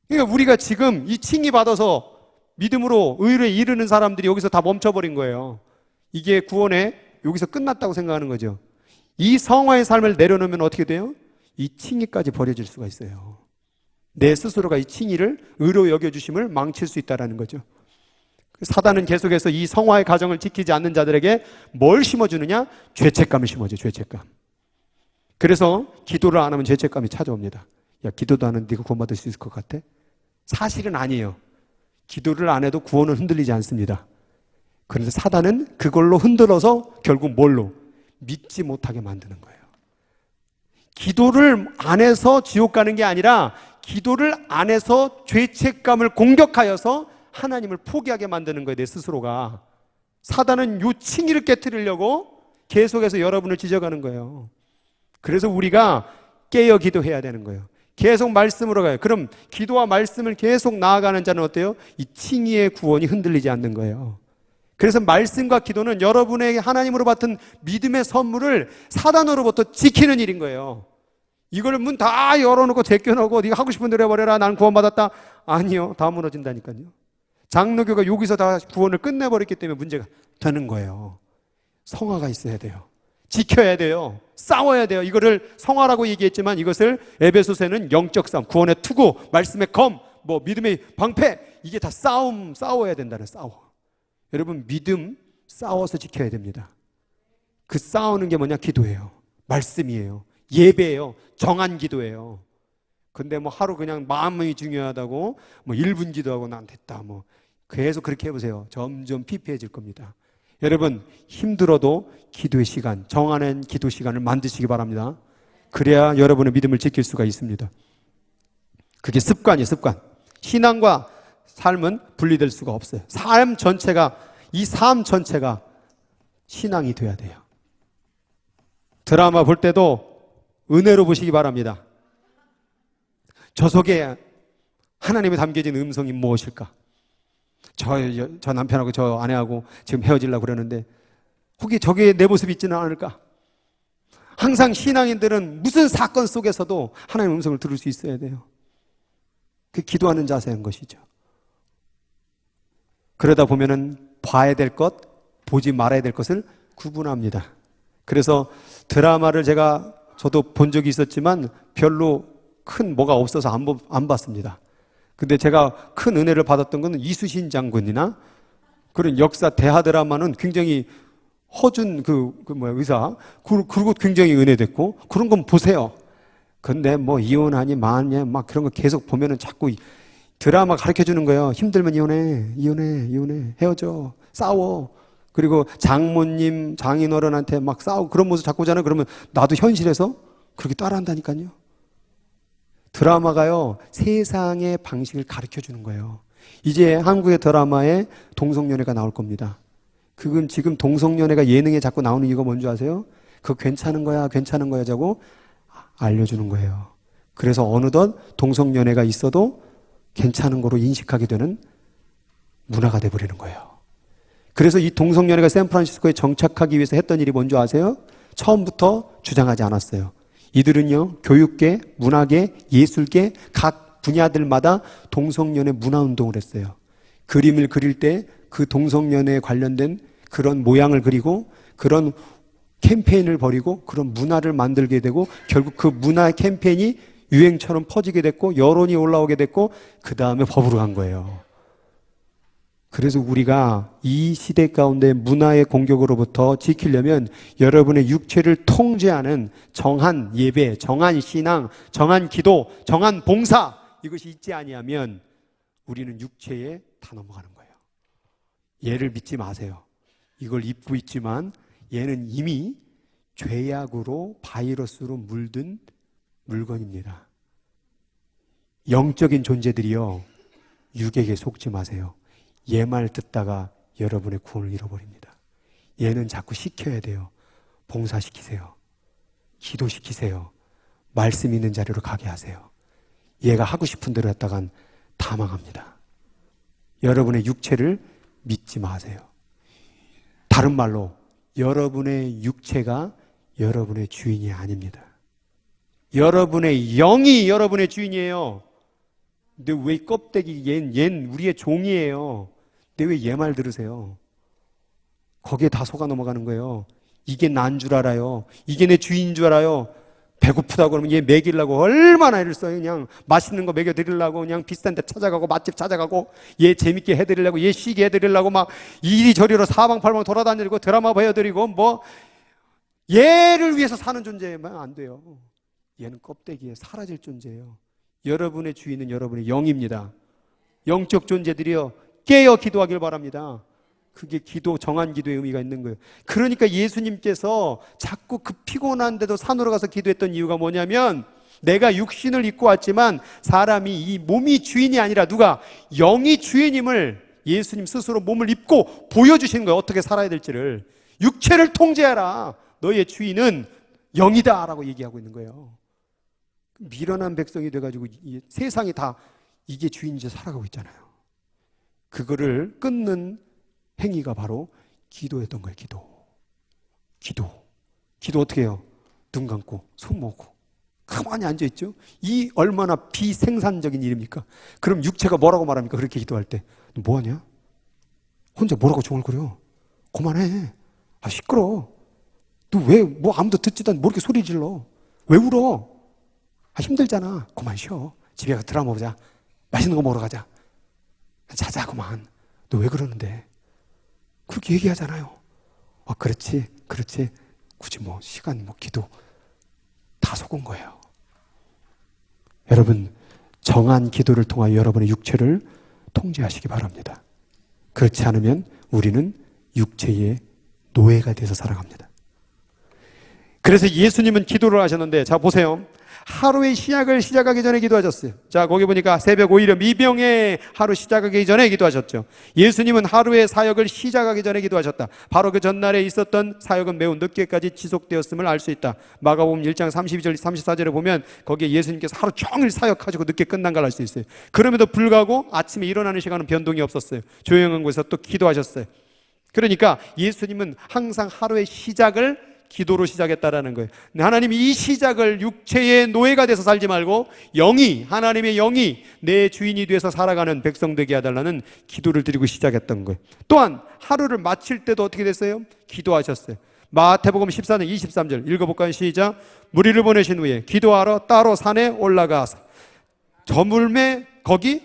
[SPEAKER 1] 그러니까 우리가 지금 이 칭의 받아서 믿음으로 의로에 이르는 사람들이 여기서 다 멈춰버린 거예요. 이게 구원에 여기서 끝났다고 생각하는 거죠. 이 성화의 삶을 내려놓으면 어떻게 돼요? 이 칭의까지 버려질 수가 있어요. 내 스스로가 이 칭의를 의로 여겨주심을 망칠 수 있다는 거죠. 사단은 계속해서 이 성화의 가정을 지키지 않는 자들에게 뭘 심어주느냐? 죄책감을 심어줘. 죄책감. 그래서 기도를 안 하면 죄책감이 찾아옵니다. 야, 기도도 안 하는데 네가 구원받을 수 있을 것 같아? 사실은 아니에요. 기도를 안 해도 구원은 흔들리지 않습니다. 그런데 사단은 그걸로 흔들어서 결국 뭘로? 믿지 못하게 만드는 거예요. 기도를 안 해서 지옥 가는 게 아니라 기도를 안 해서 죄책감을 공격하여서 하나님을 포기하게 만드는 거예요. 내 스스로가. 사단은 요 칭의를 깨트리려고 계속해서 여러분을 지적하는 거예요. 그래서 우리가 깨어 기도해야 되는 거예요. 계속 말씀으로 가요. 그럼 기도와 말씀을 계속 나아가는 자는 어때요? 이 칭의의 구원이 흔들리지 않는 거예요. 그래서 말씀과 기도는 여러분에게 하나님으로 받은 믿음의 선물을 사단으로부터 지키는 일인 거예요. 이걸 문 다 열어놓고 제껴놓고 네가 하고 싶은 대로 해버려라, 난 구원받았다. 아니요, 다 무너진다니까요. 장로교가 여기서 다 구원을 끝내버렸기 때문에 문제가 되는 거예요. 성화가 있어야 돼요. 지켜야 돼요. 싸워야 돼요. 이거를 성화라고 얘기했지만 이것을 에베소서에는 영적 싸움, 구원의 투구, 말씀의 검, 뭐 믿음의 방패, 이게 다 싸워야 된다는 싸워. 여러분, 믿음 싸워서 지켜야 됩니다. 그 싸우는 게 뭐냐? 기도예요. 말씀이에요. 예배예요. 정한 기도예요. 근데 뭐 하루 그냥 마음이 중요하다고 뭐 1분 기도하고 난 됐다 뭐 계속 그렇게 해보세요. 점점 피폐해질 겁니다. 여러분, 힘들어도 기도의 시간, 정하는 기도 시간을 만드시기 바랍니다. 그래야 여러분의 믿음을 지킬 수가 있습니다. 그게 습관이에요. 습관. 신앙과 삶은 분리될 수가 없어요. 이 삶 전체가 신앙이 돼야 돼요. 드라마 볼 때도 은혜로 보시기 바랍니다. 저 속에 하나님이 담겨진 음성이 무엇일까? 저 남편하고 저 아내하고 지금 헤어지려고 그러는데 혹시 저게 내 모습이 있지는 않을까? 항상 신앙인들은 무슨 사건 속에서도 하나님의 음성을 들을 수 있어야 돼요. 그 기도하는 자세인 것이죠. 그러다 보면은 봐야 될 것, 보지 말아야 될 것을 구분합니다. 그래서 드라마를 저도 본 적이 있었지만 별로 큰 뭐가 없어서 안 봤습니다. 근데 제가 큰 은혜를 받았던 것은 이수신 장군이나 그런 역사 대하 드라마는 굉장히 허준 의사, 그리고 굉장히 은혜됐고, 그런 건 보세요. 근데 뭐 이혼하니 마니 막 그런 거 계속 보면은 자꾸 드라마 가르쳐 주는 거예요. 힘들면 이혼해, 헤어져, 싸워. 그리고 장모님, 장인어른한테 막 싸우고 그런 모습 자꾸 보잖아요. 그러면 나도 현실에서 그렇게 따라한다니까요. 드라마가요, 세상의 방식을 가르쳐 주는 거예요. 이제 한국의 드라마에 동성연애가 나올 겁니다. 그건 지금 동성연애가 예능에 자꾸 나오는 이유가 뭔지 아세요? 그거 괜찮은 거야 자고 알려주는 거예요. 그래서 어느덧 동성연애가 있어도 괜찮은 거로 인식하게 되는 문화가 돼버리는 거예요. 그래서 이 동성연애가 샌프란시스코에 정착하기 위해서 했던 일이 뭔지 아세요? 처음부터 주장하지 않았어요. 이들은요, 교육계, 문화계, 예술계 각 분야들마다 동성연애 문화운동을 했어요. 그림을 그릴 때 그 동성연애에 관련된 그런 모양을 그리고 그런 캠페인을 벌이고 그런 문화를 만들게 되고 결국 그 문화 캠페인이 유행처럼 퍼지게 됐고 여론이 올라오게 됐고 그 다음에 법으로 간 거예요. 그래서 우리가 이 시대 가운데 문화의 공격으로부터 지키려면 여러분의 육체를 통제하는 정한 예배, 정한 신앙, 정한 기도, 정한 봉사, 이것이 있지 아니하면 우리는 육체에 다 넘어가는 거예요. 얘를 믿지 마세요. 이걸 입고 있지만 얘는 이미 죄악으로 바이러스로 물든 물건입니다. 영적인 존재들이요, 육에게 속지 마세요. 얘 말 듣다가 여러분의 구원을 잃어버립니다. 얘는 자꾸 시켜야 돼요. 봉사시키세요. 기도시키세요. 말씀 있는 자리로 가게 하세요. 얘가 하고 싶은 대로 했다간 다 망합니다. 여러분의 육체를 믿지 마세요. 다른 말로 여러분의 육체가 여러분의 주인이 아닙니다. 여러분의 영이 여러분의 주인이에요. 근데 왜 껍데기, 얜 우리의 종이에요. 근데 왜 얘 말 들으세요? 거기에 다 속아 넘어가는 거예요. 이게 난 줄 알아요. 이게 내 주인인 줄 알아요. 배고프다고 그러면 얘 먹이려고 얼마나 애를 써요. 그냥 맛있는 거 먹여드리려고 그냥 비싼 데 찾아가고 맛집 찾아가고 얘 재밌게 해드리려고 얘 쉬게 해드리려고 막 이리저리로 사방팔방 돌아다니고 드라마 보여드리고 뭐 얘를 위해서 사는 존재면 안 돼요. 얘는 껍데기에 사라질 존재예요. 여러분의 주인은 여러분의 영입니다. 영적 존재들이요, 깨어 기도하길 바랍니다. 그게 정한 기도의 의미가 있는 거예요. 그러니까 예수님께서 자꾸 그 피곤한데도 산으로 가서 기도했던 이유가 뭐냐면, 내가 육신을 입고 왔지만 사람이 이 몸이 주인이 아니라 누가? 영이 주인임을 예수님 스스로 몸을 입고 보여주시는 거예요. 어떻게 살아야 될지를. 육체를 통제하라. 너의 주인은 영이다 라고 얘기하고 있는 거예요. 미련한 백성이 돼가지고 세상이 다 이게 주인이지 살아가고 있잖아요. 그거를 끊는 행위가 바로 기도였던 거예요. 기도 어떻게 해요? 눈 감고 손 모으고 가만히 앉아있죠. 이 얼마나 비생산적인 일입니까? 그럼 육체가 뭐라고 말합니까? 그렇게 기도할 때 너 뭐하냐? 혼자 뭐라고 중얼거려? 그만해. 아 시끄러워. 너 왜 뭐 아무도 듣지도 않는데 뭐 이렇게 소리 질러? 왜 울어? 아 힘들잖아. 그만 쉬어. 집에 가서 드라마 보자. 맛있는 거 먹으러 가자. 자자 그만. 너 왜 그러는데? 그렇게 얘기하잖아요. 아 그렇지 굳이 뭐 시간 뭐 기도 다 속은 거예요. 여러분 정한 기도를 통하여 여러분의 육체를 통제하시기 바랍니다. 그렇지 않으면 우리는 육체의 노예가 돼서 살아갑니다. 그래서 예수님은 기도를 하셨는데, 자 보세요. 하루의 시작을 시작하기 전에 기도하셨어요. 자 거기 보니까 새벽 오히려 미병에 하루 시작하기 전에 기도하셨죠. 예수님은 하루의 사역을 시작하기 전에 기도하셨다. 바로 그 전날에 있었던 사역은 매우 늦게까지 지속되었음을 알 수 있다. 마가복음 1장 32절 34절에 보면 거기에 예수님께서 하루 종일 사역하시고 늦게 끝난 걸 알 수 있어요. 그럼에도 불구하고 아침에 일어나는 시간은 변동이 없었어요. 조용한 곳에서 또 기도하셨어요. 그러니까 예수님은 항상 하루의 시작을 기도로 시작했다라는 거예요. 근데 하나님이 이 시작을 육체의 노예가 돼서 살지 말고 하나님의 영이 내 주인이 돼서 살아가는 백성 되게 해달라는 기도를 드리고 시작했던 거예요. 또한 하루를 마칠 때도 어떻게 됐어요? 기도하셨어요. 마태복음 14장 23절 읽어볼까요? 시작. 무리를 보내신 후에 기도하러 따로 산에 올라가서 저물매 거기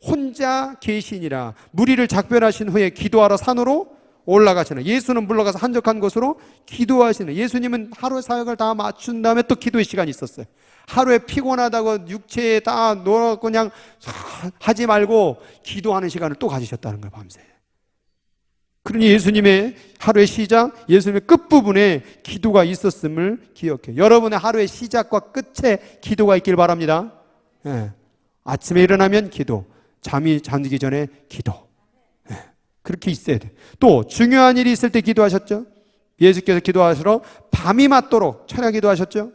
[SPEAKER 1] 혼자 계시니라. 무리를 작별하신 후에 기도하러 산으로 올라가시나. 예수는 물러가서 한적한 곳으로 기도하시는. 예수님은 하루 사역을 다 맞춘 다음에 또 기도의 시간이 있었어요. 하루에 피곤하다고 육체에 다 놀아 그냥 하지 말고 기도하는 시간을 또 가지셨다는 거예요. 밤새. 그러니 예수님의 하루의 시작, 예수님의 끝부분에 기도가 있었음을 기억해요. 여러분의 하루의 시작과 끝에 기도가 있길 바랍니다. 예. 아침에 일어나면 기도, 잠들기 전에 기도. 예. 그렇게 있어야 돼요. 또 중요한 일이 있을 때 기도하셨죠. 예수께서 기도하시러 밤이 맞도록 철야 기도하셨죠.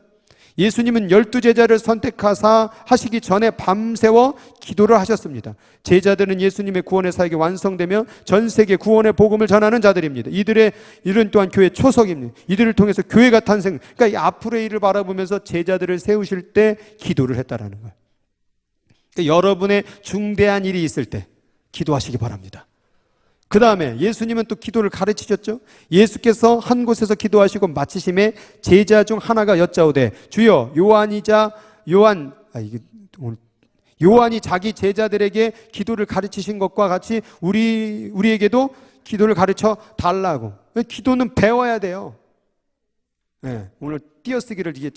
[SPEAKER 1] 예수님은 12제자를 선택하사 하시기 전에 밤새워 기도를 하셨습니다. 제자들은 예수님의 구원의 사역이 완성되며 전 세계 구원의 복음을 전하는 자들입니다. 이들의 일은 또한 교회 초석입니다. 이들을 통해서 교회가 탄생. 그러니까 이 앞으로의 일을 바라보면서 제자들을 세우실 때 기도를 했다라는 거예요. 그러니까 여러분의 중대한 일이 있을 때 기도하시기 바랍니다. 그 다음에 예수님은 또 기도를 가르치셨죠. 예수께서 한 곳에서 기도하시고 마치심에 제자 중 하나가 여짜오되 주여 요한이 자기 제자들에게 기도를 가르치신 것과 같이 우리에게도 기도를 가르쳐 달라고. 기도는 배워야 돼요. 네, 오늘 띄어쓰기를 이게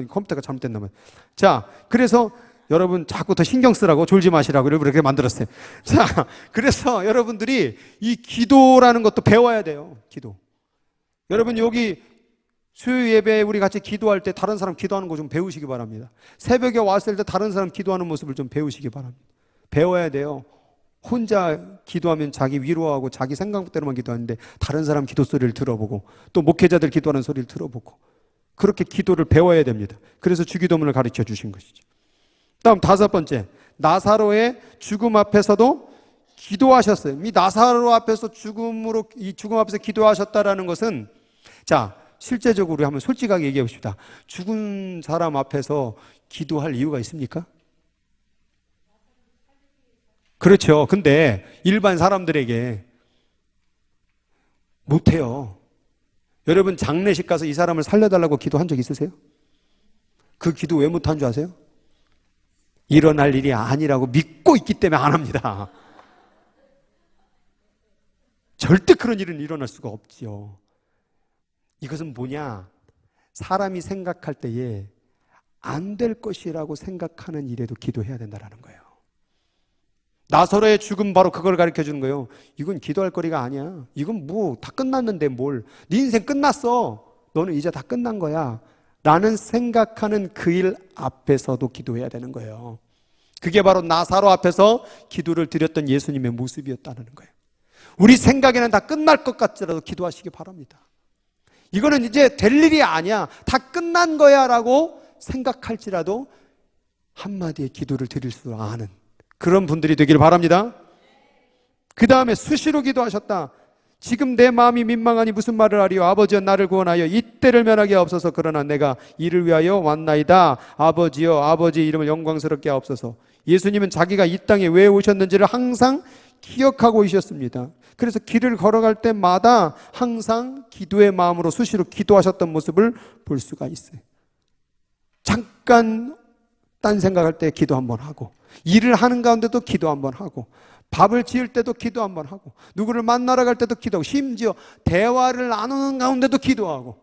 [SPEAKER 1] 컴퓨터가 잘못됐나 봐요. 자, 그래서 여러분 자꾸 더 신경 쓰라고 졸지 마시라고 이렇게 만들었어요. 자, 그래서 여러분들이 이 기도라는 것도 배워야 돼요. 기도. 여러분 여기 수요 예배에 우리 같이 기도할 때 다른 사람 기도하는 거 좀 배우시기 바랍니다. 새벽에 왔을 때 다른 사람 기도하는 모습을 좀 배우시기 바랍니다. 배워야 돼요. 혼자 기도하면 자기 위로하고 자기 생각대로만 기도하는데 다른 사람 기도 소리를 들어보고 또 목회자들 기도하는 소리를 들어보고 그렇게 기도를 배워야 됩니다. 그래서 주기도문을 가르쳐 주신 것이죠. 다음 5번째, 나사로의 죽음 앞에서도 기도하셨어요. 이 나사로 앞에서 죽음 앞에서 기도하셨다라는 것은, 자, 실제적으로 우리 한번 솔직하게 얘기해 봅시다. 죽은 사람 앞에서 기도할 이유가 있습니까? 그렇죠. 근데 일반 사람들에게 못해요. 여러분 장례식 가서 이 사람을 살려달라고 기도한 적 있으세요? 그 기도 왜 못한 줄 아세요? 일어날 일이 아니라고 믿고 있기 때문에 안 합니다. 절대 그런 일은 일어날 수가 없지요. 이것은 뭐냐? 사람이 생각할 때에 안 될 것이라고 생각하는 일에도 기도해야 된다는 거예요. 나사로의 죽음 바로 그걸 가르쳐 주는 거예요. 이건 기도할 거리가 아니야. 이건 뭐 다 끝났는데 뭘. 네 인생 끝났어. 너는 이제 다 끝난 거야. 라는 생각하는 그 일 앞에서도 기도해야 되는 거예요. 그게 바로 나사로 앞에서 기도를 드렸던 예수님의 모습이었다는 거예요. 우리 생각에는 다 끝날 것 같지라도 기도하시기 바랍니다. 이거는 이제 될 일이 아니야. 다 끝난 거야 라고 생각할지라도 한마디의 기도를 드릴 수 아는 그런 분들이 되기를 바랍니다. 그 다음에 수시로 기도하셨다. 지금 내 마음이 민망하니 무슨 말을 하리요. 아버지여 나를 구원하여 이때를 면하게 하옵소서. 그러나 내가 이를 위하여 왔나이다. 아버지여 아버지의 이름을 영광스럽게 하옵소서. 예수님은 자기가 이 땅에 왜 오셨는지를 항상 기억하고 오셨습니다. 그래서 길을 걸어갈 때마다 항상 기도의 마음으로 수시로 기도하셨던 모습을 볼 수가 있어요. 잠깐 딴 생각할 때 기도 한번 하고, 일을 하는 가운데도 기도 한번 하고, 밥을 지을 때도 기도 한번 하고, 누구를 만나러 갈 때도 기도하고, 심지어 대화를 나누는 가운데도 기도하고.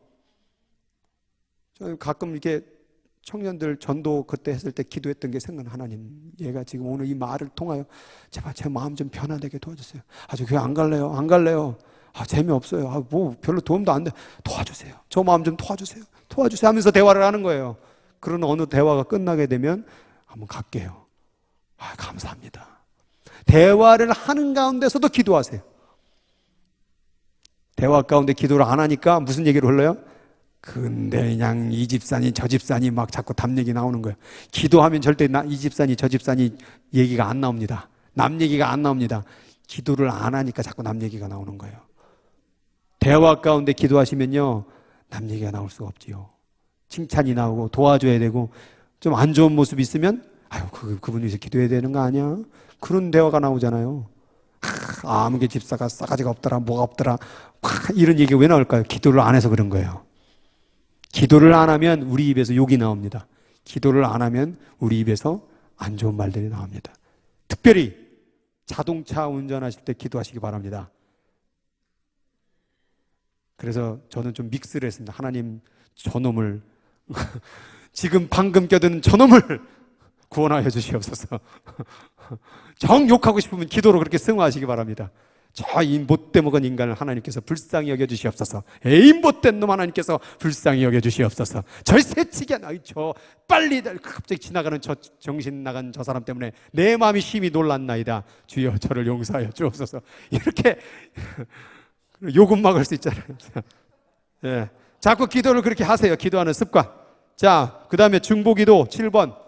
[SPEAKER 1] 저는 가끔 이렇게 청년들 전도 그때 했을 때 기도했던 게 생각나. 하나님, 얘가 지금 오늘 이 말을 통하여 제발 제 마음 좀 변화되게 도와주세요. 저 교회 안 갈래요. 재미없어요. 뭐 별로 도움도 안 돼. 도와주세요. 저 마음 좀 도와주세요 하면서 대화를 하는 거예요. 그런 어느 대화가 끝나게 되면 한번 갈게요. 감사합니다. 대화를 하는 가운데서도 기도하세요. 대화 가운데 기도를 안 하니까 무슨 얘기를 흘러요? 근데 그냥 이 집사니 저 집사니 막 자꾸 답 얘기 나오는 거예요. 기도하면 절대 이 집사니 저 집사니 얘기가 안 나옵니다. 남 얘기가 안 나옵니다. 기도를 안 하니까 자꾸 남 얘기가 나오는 거예요. 대화 가운데 기도하시면요, 남 얘기가 나올 수가 없지요. 칭찬이 나오고 도와줘야 되고 좀 안 좋은 모습이 있으면 아유 그분 위해서 기도해야 되는 거 아니야? 그런 대화가 나오잖아요. 아무개 집사가 싸가지가 없더라 뭐가 없더라 이런 얘기가 왜 나올까요? 기도를 안 해서 그런 거예요. 기도를 안 하면 우리 입에서 욕이 나옵니다. 기도를 안 하면 우리 입에서 안 좋은 말들이 나옵니다. 특별히 자동차 운전하실 때 기도하시기 바랍니다. 그래서 저는 좀 믹스를 했습니다. 하나님 저놈을 지금 방금 껴든 저놈을 구원하여 주시옵소서. 정 욕하고 싶으면 기도로 그렇게 승화하시기 바랍니다. 저 이 못돼 먹은 인간을 하나님께서 불쌍히 여겨 주시옵소서. 에이 못된 놈 하나님께서 불쌍히 여겨 주시옵소서. 절 새치기 하나 저 빨리 갑자기 지나가는 저 정신 나간 저 사람 때문에 내 마음이 심히 놀랐나이다. 주여 저를 용서하여 주옵소서. 이렇게 욕은 막을 수 있잖아요. 예. 자꾸 기도를 그렇게 하세요. 기도하는 습관. 자, 그 다음에 중보기도 7번.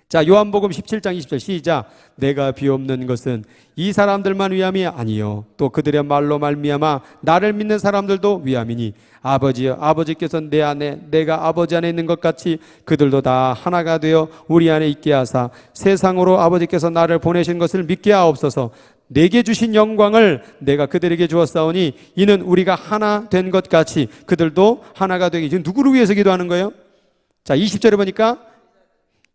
[SPEAKER 1] 자, 요한복음 17장 20절 시작. 내가 비옵는 것은 이 사람들만 위함이 아니요 또 그들의 말로 말미암아 나를 믿는 사람들도 위함이니 아버지여 아버지께서 내 안에 내가 아버지 안에 있는 것 같이 그들도 다 하나가 되어 우리 안에 있게 하사 세상으로 아버지께서 나를 보내신 것을 믿게 하옵소서. 내게 주신 영광을 내가 그들에게 주었사오니 이는 우리가 하나 된 것 같이 그들도 하나가 되기. 지금 누구를 위해서 기도하는 거예요? 자, 20절에 보니까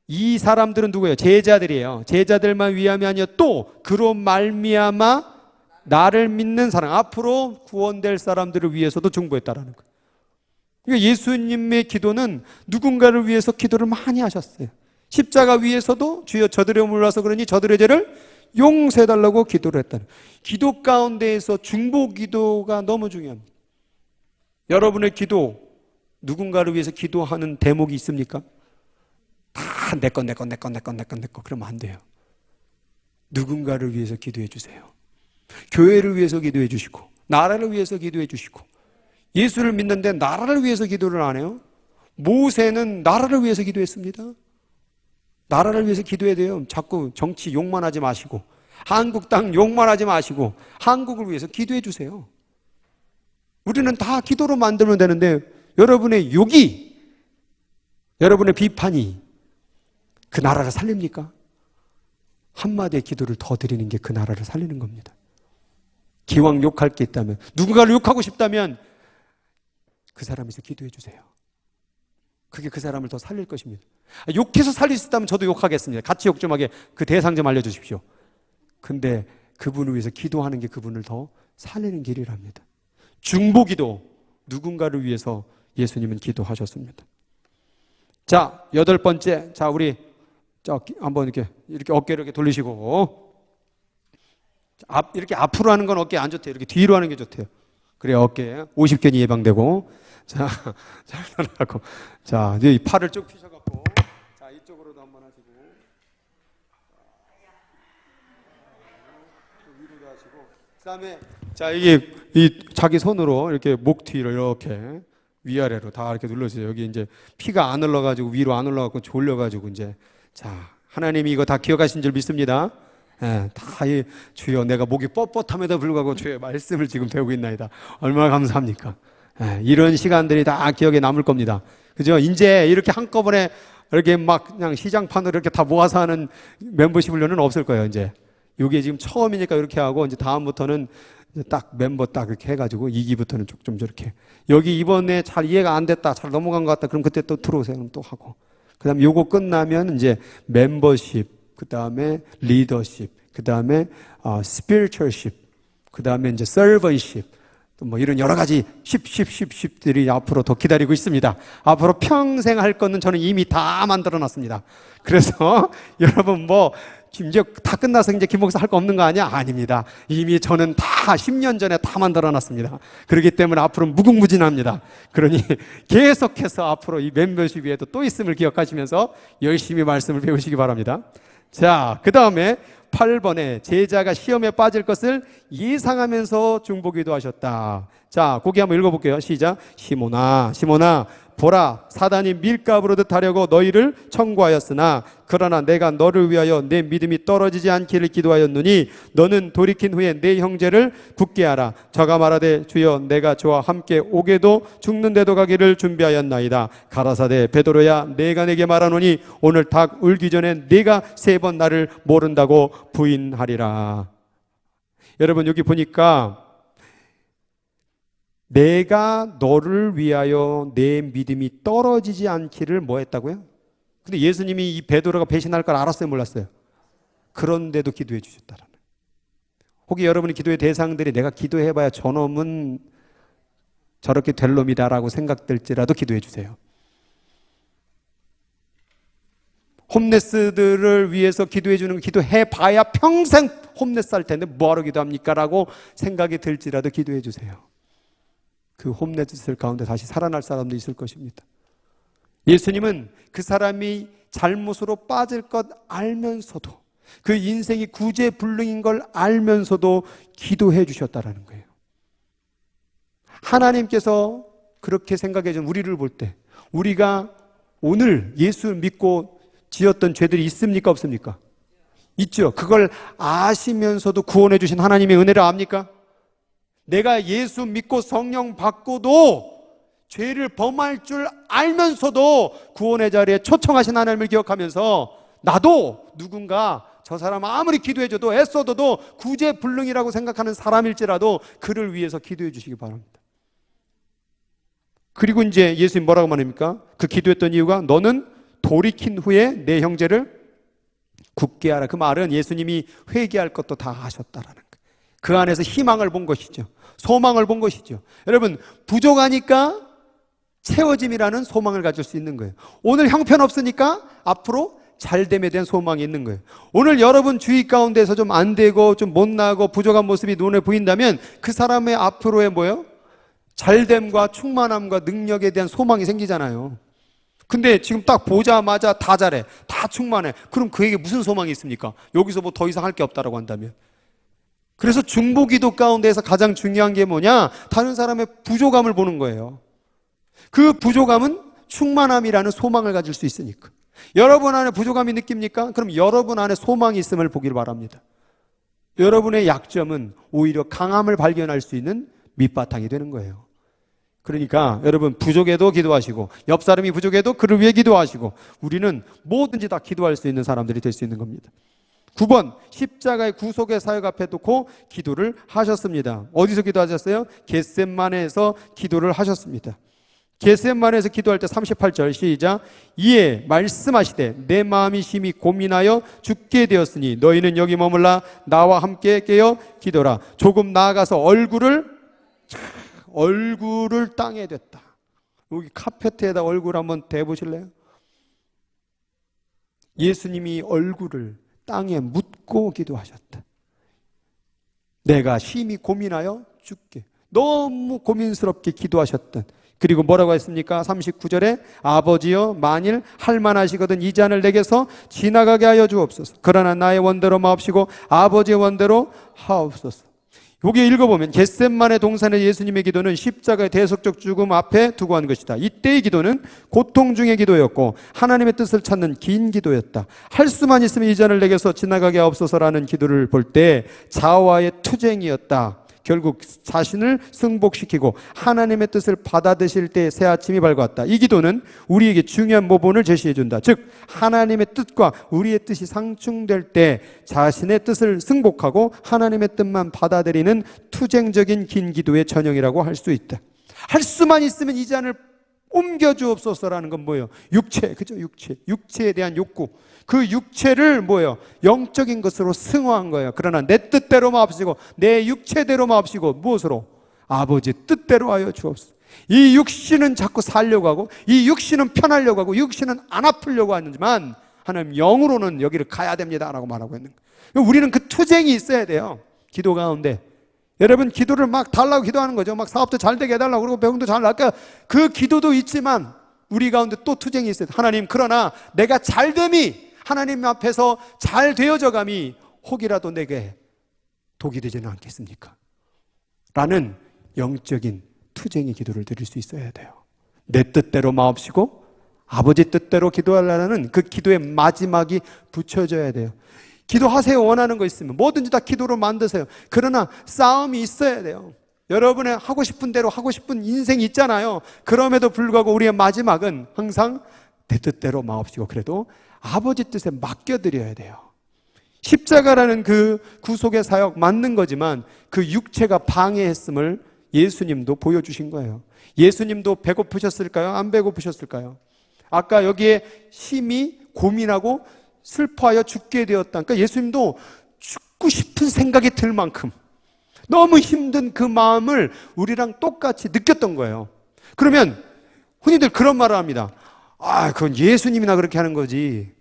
[SPEAKER 1] 이 사람들은 누구예요? 제자들이에요. 제자들만 위함이 아니요 또 그로 말미암아 나를 믿는 사람, 앞으로 구원될 사람들을 위해서도 중보했다라는 거예요. 그러니까 예수님의 기도는 누군가를 위해서 기도를 많이 하셨어요. 십자가 위에서도 주여 저들의 몸을 와서 그러니 저들의 죄를 용서해달라고 기도를 했다는 거예요. 기도 가운데에서 중보 기도가 너무 중요합니다. 여러분의 기도, 누군가를 위해서 기도하는 대목이 있습니까? 다 내 건 그러면 안 돼요. 누군가를 위해서 기도해 주세요. 교회를 위해서 기도해 주시고 나라를 위해서 기도해 주시고 예수를 믿는데 나라를 위해서 기도를 안 해요? 모세는 나라를 위해서 기도했습니다. 나라를 위해서 기도해야 돼요. 자꾸 정치 욕만 하지 마시고 한국 땅 욕만 하지 마시고 한국을 위해서 기도해 주세요. 우리는 다 기도로 만들면 되는데 여러분의 욕이, 여러분의 비판이 그 나라를 살립니까? 한마디의 기도를 더 드리는 게 그 나라를 살리는 겁니다. 기왕 욕할 게 있다면, 누군가를 욕하고 싶다면 그 사람에서 기도해 주세요. 그게 그 사람을 더 살릴 것입니다. 욕해서 살릴 수 있다면 저도 욕하겠습니다. 같이 욕 좀 하게 그 대상 좀 알려주십시오. 근데 그분을 위해서 기도하는 게 그분을 더 살리는 길이랍니다. 중보기도, 누군가를 위해서 예수님은 기도하셨습니다. 자, 8번째. 자, 우리 한번 이렇게 어깨를 이렇게 돌리시고, 이렇게 앞으로 하는 건 어깨에 안 좋대요. 이렇게 뒤로 하는 게 좋대요. 그래야 어깨에 50견이 예방되고. 자, 잘 따라하고. 자, 이제 이 팔을 쭉 펴셔갖고. 자, 이쪽으로도 한번 하시고. 위로도 하시고. 그 다음에, 자, 이 자기 손으로 이렇게 목 뒤로 이렇게 위아래로 다 이렇게 눌러주세요. 여기 이제 피가 안 흘러가지고 위로 안 올라가고 졸려가지고 이제. 자, 하나님이 이거 다 기억하신 줄 믿습니다. 예, 다 주여 내가 목이 뻣뻣함에도 불구하고 주의 말씀을 지금 배우고 있나이다. 얼마나 감사합니까? 예, 이런 시간들이 다 기억에 남을 겁니다. 그죠? 이제 이렇게 한꺼번에 이렇게 막 그냥 시장판으로 이렇게 다 모아서 하는 멤버십 훈련은 없을 거예요. 이제 이게 지금 처음이니까 이렇게 하고 이제 다음부터는 딱 멤버 딱 이렇게 해가지고 2기부터는 좀 저렇게 여기 이번에 잘 이해가 안 됐다, 잘 넘어간 것 같다. 그럼 그때 또 들어오세요. 그럼 또 하고. 그 다음에 요거 끝나면 이제 멤버십, 그 다음에 리더십, 그 다음에 스피리추얼십, 그 다음에 이제 서번십, 뭐 이런 여러 가지 십들이 앞으로 더 기다리고 있습니다. 앞으로 평생 할 거는 저는 이미 다 만들어 놨습니다. 그래서 여러분 뭐 이제 다 끝나서 이제 김 목사 할 거 없는 거 아니야? 아닙니다. 이미 저는 다 10년 전에 다 만들어 놨습니다. 그렇기 때문에 앞으로 무궁무진합니다. 그러니 계속해서 앞으로 이 멤버십 위에도 또 있음을 기억하시면서 열심히 말씀을 배우시기 바랍니다. 자, 그 다음에 8번에 제자가 시험에 빠질 것을 예상하면서 중보기도 하셨다. 자, 거기 한번 읽어볼게요. 시작. 시몬아, 시몬아, 보라, 사단이 밀가부르듯 하려고 너희를 청구하였으나 그러나 내가 너를 위하여 내 믿음이 떨어지지 않기를 기도하였노니 너는 돌이킨 후에 내 형제를 굳게 하라. 저가 말하되 주여 내가 저와 함께 오게도 죽는데도 가기를 준비하였나이다. 가라사대 베드로야 내가 내게 말하노니 오늘 닭 울기 전에 네가 3번 나를 모른다고 부인하리라. 여러분 여기 보니까 내가 너를 위하여 내 믿음이 떨어지지 않기를 뭐 했다고요? 근데 예수님이 이 베드로가 배신할 걸 알았어요, 몰랐어요? 그런데도 기도해 주셨다라는. 혹시 여러분의 기도의 대상들이 내가 기도해봐야 저놈은 저렇게 될 놈이다라고 생각될지라도 기도해 주세요. 홈레스들을 위해서 기도해 주는 거 기도해봐야 평생 홈레스 할 텐데 뭐하러 기도합니까? 라고 생각이 들지라도 기도해 주세요. 그 홈레스들 가운데 다시 살아날 사람도 있을 것입니다. 예수님은 그 사람이 잘못으로 빠질 것 알면서도 그 인생이 구제불능인 걸 알면서도 기도해 주셨다라는 거예요. 하나님께서 그렇게 생각해 준 우리를 볼 때 우리가 오늘 예수 믿고 지었던 죄들이 있습니까? 없습니까? 있죠. 그걸 아시면서도 구원해 주신 하나님의 은혜를 압니까? 내가 예수 믿고 성령 받고도 죄를 범할 줄 알면서도 구원의 자리에 초청하신 하나님을 기억하면서 나도 누군가 저 사람 아무리 기도해줘도 애써도 구제불능이라고 생각하는 사람일지라도 그를 위해서 기도해 주시기 바랍니다. 그리고 이제 예수님 뭐라고 말합니까? 그 기도했던 이유가 너는 돌이킨 후에 내 형제를 굳게 하라. 그 말은 예수님이 회개할 것도 다 하셨다라는 거예요. 그 안에서 희망을 본 것이죠. 소망을 본 것이죠. 여러분 부족하니까 채워짐이라는 소망을 가질 수 있는 거예요. 오늘 형편없으니까 앞으로 잘됨에 대한 소망이 있는 거예요. 오늘 여러분 주위 가운데서 좀 안 되고 좀 못나고 부족한 모습이 눈에 보인다면 그 사람의 앞으로의 뭐예요? 잘됨과 충만함과 능력에 대한 소망이 생기잖아요. 근데 지금 딱 보자마자 다 잘해, 다 충만해. 그럼 그에게 무슨 소망이 있습니까? 여기서 뭐 더 이상 할 게 없다라고 한다면. 그래서 중보기도 가운데서 가장 중요한 게 뭐냐? 다른 사람의 부족함을 보는 거예요. 그 부족함은 충만함이라는 소망을 가질 수 있으니까. 여러분 안에 부족함이 느낍니까? 그럼 여러분 안에 소망이 있음을 보기를 바랍니다. 여러분의 약점은 오히려 강함을 발견할 수 있는 밑바탕이 되는 거예요. 그러니까 여러분 부족해도 기도하시고 옆 사람이 부족해도 그를 위해 기도하시고 우리는 뭐든지 다 기도할 수 있는 사람들이 될 수 있는 겁니다. 9번 십자가의 구속의 사역 앞에 두고 기도를 하셨습니다. 어디서 기도하셨어요? 겟셋마네에서 기도를 하셨습니다. 겟셋마네에서 기도할 때 38절 시작. 이에 말씀하시되 내 마음이 심히 고민하여 죽게 되었으니 너희는 여기 머물라 나와 함께 깨어 기도라. 조금 나아가서 얼굴을 땅에 댔다. 여기 카페트에다 얼굴 한번 대보실래요? 예수님이 얼굴을 땅에 묻고 기도하셨다. 내가 심히 고민하여 죽게. 너무 고민스럽게 기도하셨던. 그리고 뭐라고 했습니까? 39절에 아버지여 만일 할만하시거든 이 잔을 내게서 지나가게 하여 주옵소서. 그러나 나의 원대로 마옵시고 아버지의 원대로 하옵소서. 여기 읽어보면 겟셋마네 동산의 예수님의 기도는 십자가의 대속적 죽음 앞에 두고 한 것이다. 이때의 기도는 고통 중의 기도였고 하나님의 뜻을 찾는 긴 기도였다. 할 수만 있으면 이 잔을 내게서 지나가게 하옵소서라는 기도를 볼 때 자아와의 투쟁이었다. 결국 자신을 승복시키고 하나님의 뜻을 받아들일 때 새 아침이 밝았다. 이 기도는 우리에게 중요한 모본을 제시해준다. 즉 하나님의 뜻과 우리의 뜻이 상충될 때 자신의 뜻을 승복하고 하나님의 뜻만 받아들이는 투쟁적인 긴 기도의 전형이라고 할 수 있다. 할 수만 있으면 이 잔을 옮겨주옵소서라는 건 뭐예요? 육체, 그죠? 육체에 대한 욕구. 그 육체를 뭐예요? 영적인 것으로 승화한 거예요. 그러나 내 뜻대로 마옵시고 내 육체대로 마옵시고 무엇으로? 아버지의 뜻대로 하여 주옵소서. 이 육신은 자꾸 살려고 하고 이 육신은 편하려고 하고 육신은 안 아프려고 하지만 하나님 영으로는 여기를 가야 됩니다 라고 말하고 있는 거예요. 우리는 그 투쟁이 있어야 돼요. 기도 가운데. 여러분 기도를 막 달라고 기도하는 거죠. 막 사업도 잘 되게 해달라고 그러고 병도 잘 낫게. 그 기도도 있지만 우리 가운데 또 투쟁이 있어요. 하나님 그러나 내가 잘됨이 하나님 앞에서 잘 되어져감이 혹이라도 내게 독이 되지는 않겠습니까? 라는 영적인 투쟁의 기도를 드릴 수 있어야 돼요. 내 뜻대로 마옵시고 아버지 뜻대로 기도하려는 그 기도의 마지막이 붙여져야 돼요. 기도하세요. 원하는 거 있으면 뭐든지 다 기도로 만드세요. 그러나 싸움이 있어야 돼요. 여러분의 하고 싶은 대로 하고 싶은 인생이 있잖아요. 그럼에도 불구하고 우리의 마지막은 항상 내 뜻대로 마옵시고 그래도 아버지 뜻에 맡겨드려야 돼요. 십자가라는 그 구속의 사역 맞는 거지만 그 육체가 방해했음을 예수님도 보여주신 거예요. 예수님도 배고프셨을까요? 안 배고프셨을까요? 아까 여기에 심히 고민하고 슬퍼하여 죽게 되었다. 그러니까 예수님도 죽고 싶은 생각이 들 만큼 너무 힘든 그 마음을 우리랑 똑같이 느꼈던 거예요. 그러면 흔히들 그런 말을 합니다. 아, 그건 예수님이나 그렇게 하는 거지.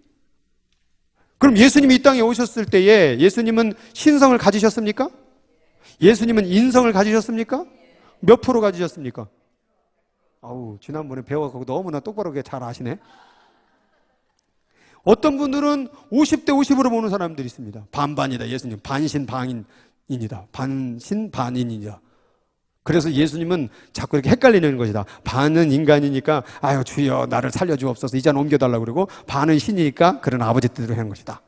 [SPEAKER 1] 그럼 예수님이 이 땅에 오셨을 때에 예수님은 신성을 가지셨습니까? 예수님은 인성을 가지셨습니까? 몇 프로 가지셨습니까? 아우, 지난번에 배워갖고 너무나 똑바로 잘 아시네. 어떤 분들은 50대 50으로 보는 사람들이 있습니다. 반반이다. 예수님 반신반인이다. 반신반인이다. 그래서 예수님은 자꾸 이렇게 헷갈리는 것이다. 반은 인간이니까 아유 주여 나를 살려주옵소서 이제 옮겨달라고 그러고 반은 신이니까 그런 아버지 뜻대로 하는 것이다.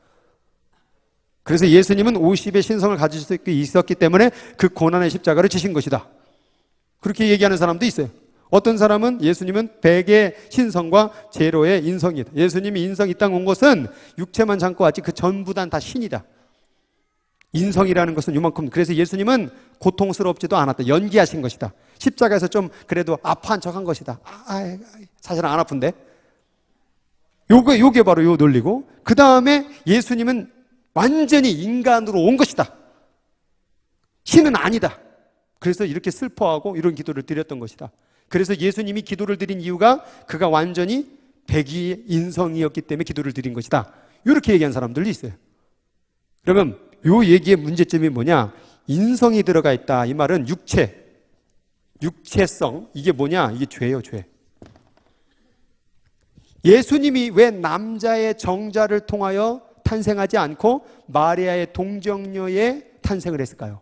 [SPEAKER 1] 그래서 예수님은 50의 신성을 가질 수 있었기 때문에 그 고난의 십자가를 지신 것이다. 그렇게 얘기하는 사람도 있어요. 어떤 사람은 예수님은 100의 신성과 제로의 인성이다. 예수님이 인성 이 땅 온 것은 육체만 잠고 왔지 그 전부단 다 신이다. 인성이라는 것은 요만큼. 그래서 예수님은 고통스럽지도 않았다. 연기하신 것이다. 십자가에서 좀 그래도 아파한 척한 것이다. 사실은 안 아픈데. 요게 바로 요 논리고, 그 다음에 예수님은 완전히 인간으로 온 것이다. 신은 아니다. 그래서 이렇게 슬퍼하고 이런 기도를 드렸던 것이다. 그래서 예수님이 기도를 드린 이유가 그가 완전히 백의 인성이었기 때문에 기도를 드린 것이다. 이렇게 얘기한 사람들도 있어요. 그러면 요 얘기의 문제점이 뭐냐? 인성이 들어가 있다. 이 말은 육체성. 이게 뭐냐? 이게 죄예요, 죄. 예수님이 왜 남자의 정자를 통하여 탄생하지 않고 마리아의 동정녀에 탄생을 했을까요?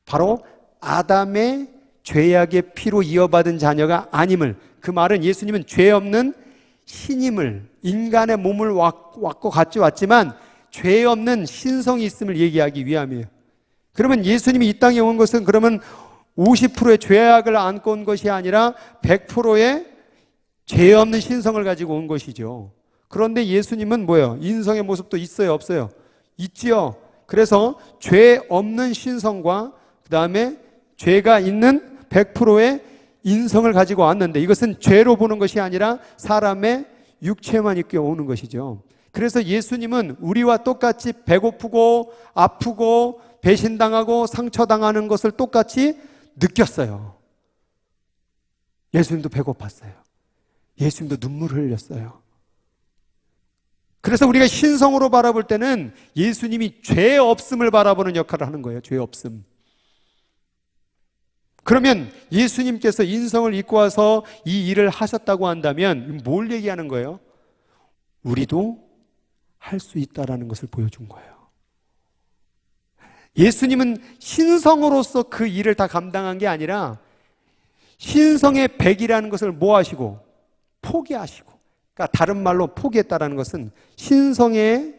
[SPEAKER 1] 바로 아담의 죄악의 피로 이어받은 자녀가 아님을, 그 말은 예수님은 죄 없는 신임을, 인간의 몸을 왔고 같이 왔지만 죄 없는 신성이 있음을 얘기하기 위함이에요. 그러면 예수님이 이 땅에 온 것은 그러면 50%의 죄악을 안고 온 것이 아니라 100%의 죄 없는 신성을 가지고 온 것이죠. 그런데 예수님은 뭐예요? 인성의 모습도 있어요, 없어요? 있지요. 그래서 죄 없는 신성과 그 다음에 죄가 있는 100%의 인성을 가지고 왔는데, 이것은 죄로 보는 것이 아니라 사람의 육체만 있게 오는 것이죠. 그래서 예수님은 우리와 똑같이 배고프고 아프고 배신당하고 상처당하는 것을 똑같이 느꼈어요. 예수님도 배고팠어요. 예수님도 눈물을 흘렸어요. 그래서 우리가 신성으로 바라볼 때는 예수님이 죄 없음을 바라보는 역할을 하는 거예요. 죄 없음. 그러면 예수님께서 인성을 입고 와서 이 일을 하셨다고 한다면 뭘 얘기하는 거예요? 우리도 할 수 있다라는 것을 보여준 거예요. 예수님은 신성으로서 그 일을 다 감당한 게 아니라 신성의 백이라는 것을 뭐 하시고? 포기하시고. 그러니까 다른 말로 포기했다라는 것은 신성의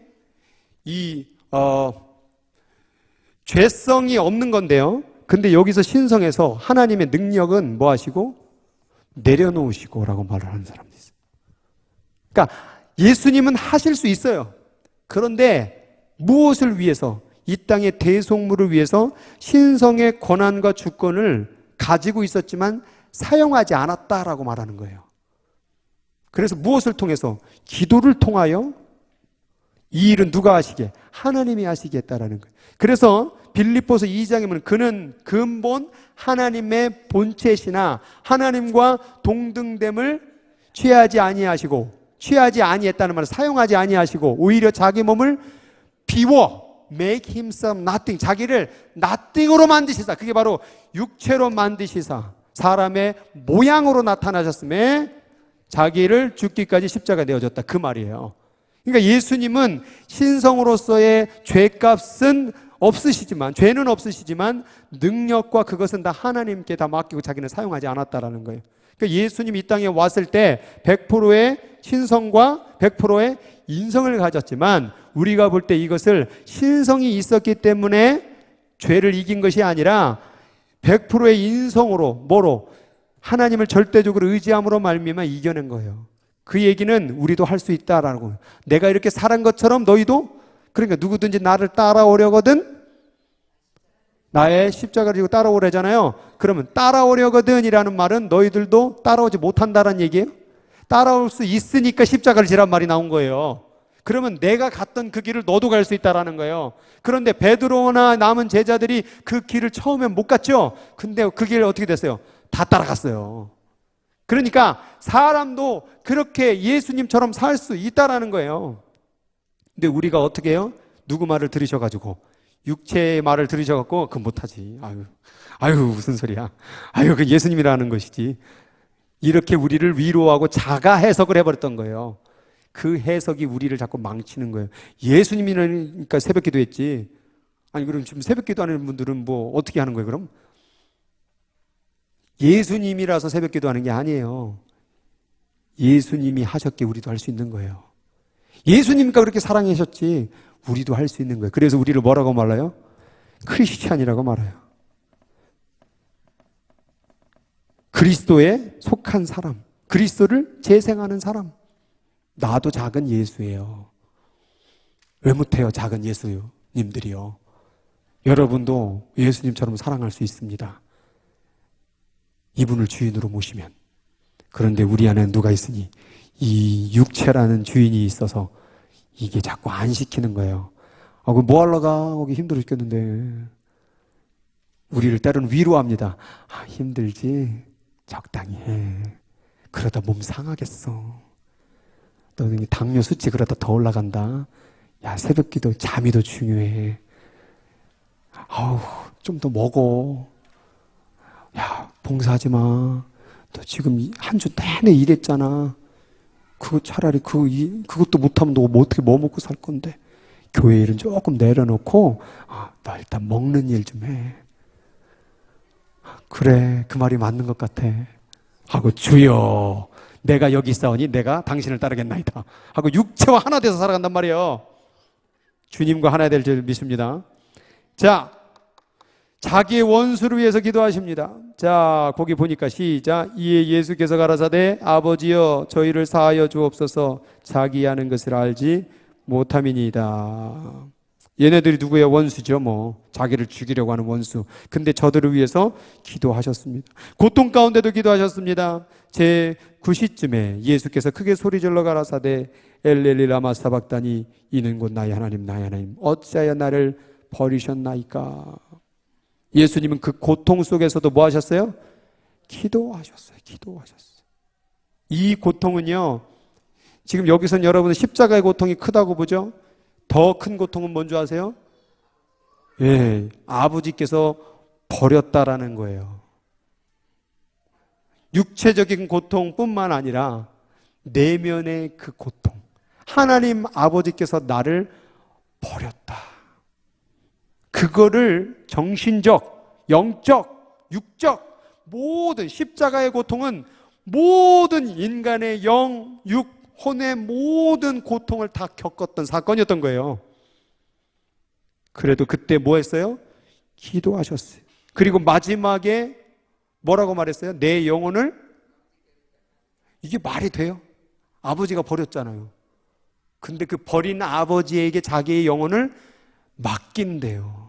[SPEAKER 1] 죄성이 없는 건데요. 근데 여기서 신성에서 하나님의 능력은 뭐 하시고? 내려놓으시고 라고 말을 하는 사람도 있어요. 그러니까 예수님은 하실 수 있어요. 그런데 무엇을 위해서? 이 땅의 대속물을 위해서 신성의 권한과 주권을 가지고 있었지만 사용하지 않았다라고 말하는 거예요. 그래서 무엇을 통해서? 기도를 통하여 이 일은 누가 하시게? 하나님이 하시겠다라는 거예요. 그래서 빌립보서 2장에 보면 그는 근본 하나님의 본체시나 하나님과 동등됨을 취하지 아니하시고, 취하지 아니했다는 말은 사용하지 아니하시고 오히려 자기 몸을 비워 make himself nothing, 자기를 nothing으로 만드시사, 그게 바로 육체로 만드시사 사람의 모양으로 나타나셨음에 자기를 죽기까지 십자가 되어졌다, 그 말이에요. 그러니까 예수님은 신성으로서의 죄값은 없으시지만, 죄는 없으시지만 능력과 그것은 다 하나님께 다 맡기고 자기는 사용하지 않았다라는 거예요. 그러니까 예수님이 이 땅에 왔을 때 100%의 신성과 100%의 인성을 가졌지만 우리가 볼 때 이것을 신성이 있었기 때문에 죄를 이긴 것이 아니라 100%의 인성으로 뭐로? 하나님을 절대적으로 의지함으로 말미암아 이겨낸 거예요. 그 얘기는 우리도 할 수 있다라고. 내가 이렇게 살은 것처럼 너희도, 그러니까 누구든지 나를 따라오려거든 나의 십자가를 지고 따라오래잖아요. 그러면 따라오려거든 이라는 말은 너희들도 따라오지 못한다는 얘기예요. 따라올 수 있으니까 십자가를 지란 말이 나온 거예요. 그러면 내가 갔던 그 길을 너도 갈 수 있다라는 거예요. 그런데 베드로나 남은 제자들이 그 길을 처음엔 못 갔죠. 근데 그 길 어떻게 됐어요? 다 따라갔어요. 그러니까 사람도 그렇게 예수님처럼 살 수 있다라는 거예요. 근데 우리가 어떻게 해요? 누구 말을 들으셔가지고 육체의 말을 들으셔갖고 그건 못하지. 아유 무슨 소리야. 아유 그 예수님이라는 것이지. 이렇게 우리를 위로하고 자가 해석을 해버렸던 거예요. 그 해석이 우리를 자꾸 망치는 거예요. 예수님이니까 새벽 기도했지. 아니 그럼 지금 새벽 기도하는 분들은 뭐 어떻게 하는 거예요 그럼? 예수님이라서 새벽 기도하는 게 아니에요. 예수님이 하셨기에 우리도 할 수 있는 거예요. 예수님이니까 그렇게 사랑하셨지 우리도 할 수 있는 거예요. 그래서 우리를 뭐라고 말해요? 크리스찬이라고 말해요. 그리스도에 속한 사람, 그리스도를 재생하는 사람. 나도 작은 예수예요. 왜 못해요? 작은 예수님들이요. 여러분도 예수님처럼 사랑할 수 있습니다. 이분을 주인으로 모시면. 그런데 우리 안에 누가 있으니 이 육체라는 주인이 있어서 이게 자꾸 안 시키는 거예요. 그럼 뭐 하러 가? 거기 힘들어 죽겠는데. 우리를 때로는 위로합니다. 힘들지? 적당히 해. 그러다 몸 상하겠어. 너 당뇨 수치 그러다 더 올라간다. 야, 새벽 기도, 잠이 더 중요해. 좀 더 먹어. 야, 봉사하지 마. 너 지금 한 주 내내 일했잖아. 그거 차라리 그것도 못하면 너 어떻게 뭐 먹고 살 건데. 교회 일은 조금 내려놓고, 너 일단 먹는 일 좀 해. 그래, 그 말이 맞는 것 같아. 하고 주여, 내가 여기 있사오니 내가 당신을 따르겠나이다. 하고 육체와 하나 돼서 살아간단 말이에요. 주님과 하나 될 줄 믿습니다. 자, 자기의 원수를 위해서 기도하십니다. 자, 거기 보니까 시작. 이에 예수께서 가라사대 아버지여 저희를 사하여 주옵소서 자기 하는 것을 알지 못함이니이다. 얘네들이 누구예요? 원수죠. 뭐 자기를 죽이려고 하는 원수. 근데 저들을 위해서 기도하셨습니다. 고통 가운데도 기도하셨습니다. 제 9시쯤에 예수께서 크게 소리질러 가라사대 엘렐리 라마 사박다니 이는 곧 나의 하나님 나의 하나님 어찌하여 나를 버리셨나이까. 예수님은 그 고통 속에서도 뭐 하셨어요? 기도하셨어요. 기도하셨어요. 이 고통은요, 지금 여기서는 여러분은 십자가의 고통이 크다고 보죠? 더 큰 고통은 뭔지 아세요? 예, 아버지께서 버렸다라는 거예요. 육체적인 고통뿐만 아니라 내면의 그 고통. 하나님 아버지께서 나를 버렸다. 그거를 정신적, 영적, 육적 모든 십자가의 고통은 모든 인간의 영, 육, 혼의 모든 고통을 다 겪었던 사건이었던 거예요. 그래도 그때 뭐 했어요? 기도하셨어요. 그리고 마지막에 뭐라고 말했어요? 내 영혼을, 이게 말이 돼요? 아버지가 버렸잖아요. 근데 그 버린 아버지에게 자기의 영혼을 맡긴대요.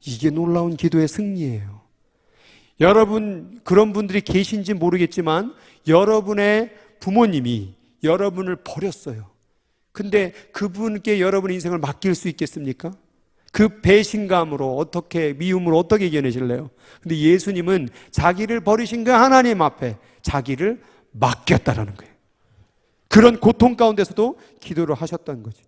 [SPEAKER 1] 이게 놀라운 기도의 승리예요. 여러분, 그런 분들이 계신지 모르겠지만 여러분의 부모님이 여러분을 버렸어요. 근데 그분께 여러분의 인생을 맡길 수 있겠습니까? 그 배신감으로 어떻게, 미움으로 어떻게 이겨내실래요? 근데 예수님은 자기를 버리신 그 하나님 앞에 자기를 맡겼다라는 거예요. 그런 고통 가운데서도 기도를 하셨다는 거죠.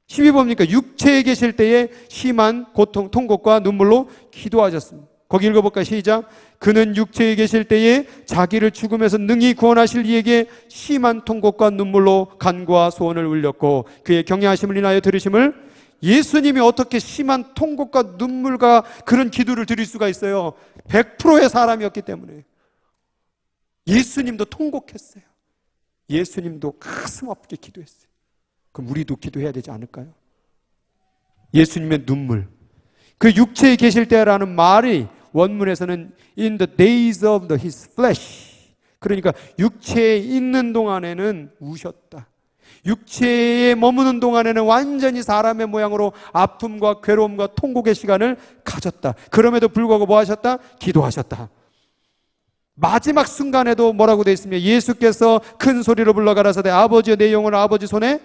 [SPEAKER 1] 12번이니까 육체에 계실 때에 심한 고통, 통곡과 눈물로 기도하셨습니다. 거기 읽어볼까요? 시작. 그는 육체에 계실 때에 자기를 죽음에서 능히 구원하실 이에게 심한 통곡과 눈물로 간구와 소원을 울렸고 그의 경외하심을 인하여 들으심을. 예수님이 어떻게 심한 통곡과 눈물과 그런 기도를 드릴 수가 있어요? 100%의 사람이었기 때문에. 예수님도 통곡했어요. 예수님도 가슴 아프게 기도했어요. 그럼 우리도 기도해야 되지 않을까요? 예수님의 눈물. 그 육체에 계실 때라는 말이 원문에서는 in the days of his flesh. 그러니까 육체에 있는 동안에는 우셨다. 육체에 머무는 동안에는 완전히 사람의 모양으로 아픔과 괴로움과 통곡의 시간을 가졌다. 그럼에도 불구하고 뭐 하셨다? 기도하셨다. 마지막 순간에도 뭐라고 되어 있습니까? 예수께서 큰 소리로 불러 가라사대 아버지여 내 영혼을 아버지 손에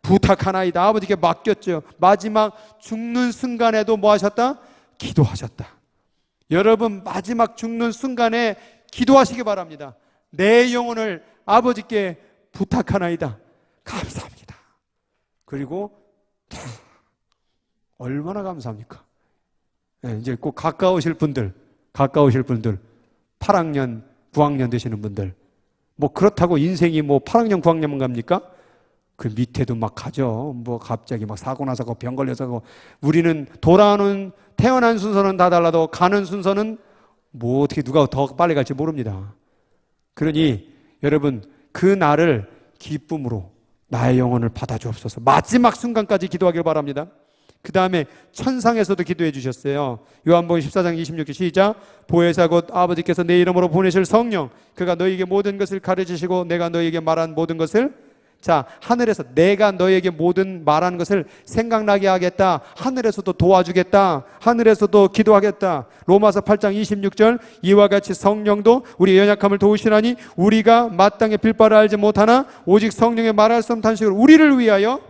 [SPEAKER 1] 부탁하나이다. 아버지께 맡겼죠. 마지막 죽는 순간에도 뭐 하셨다? 기도하셨다. 여러분 마지막 죽는 순간에 기도하시기 바랍니다. 내 영혼을 아버지께 부탁하나이다. 감사합니다. 그리고 얼마나 감사합니까? 네, 이제 꼭 가까우실 분들 8학년, 9학년 되시는 분들, 뭐 그렇다고 인생이 뭐 8학년, 9학년만 갑니까? 그 밑에도 막 가죠. 뭐 갑자기 막 사고 나서 병 걸려서 가고. 우리는 돌아오는 태어난 순서는 다 달라도 가는 순서는 뭐 어떻게 누가 더 빨리 갈지 모릅니다. 그러니 여러분 그 날을 기쁨으로 나의 영혼을 받아주옵소서. 마지막 순간까지 기도하길 바랍니다. 그 다음에 천상에서도 기도해 주셨어요. 요한복음 14장 26절 시작. 보혜사 곧 아버지께서 내 이름으로 보내실 성령 그가 너희에게 모든 것을 가르치시고 내가 너희에게 말한 모든 것을 자 하늘에서 내가 너희에게 모든 말한 것을 생각나게 하겠다. 하늘에서도 도와주겠다. 하늘에서도 기도하겠다. 로마서 8장 26절 이와 같이 성령도 우리 연약함을 도우시나니 우리가 마땅히 빌 바를 알지 못하나 오직 성령의 말할 수 없는 탄식으로 우리를 위하여.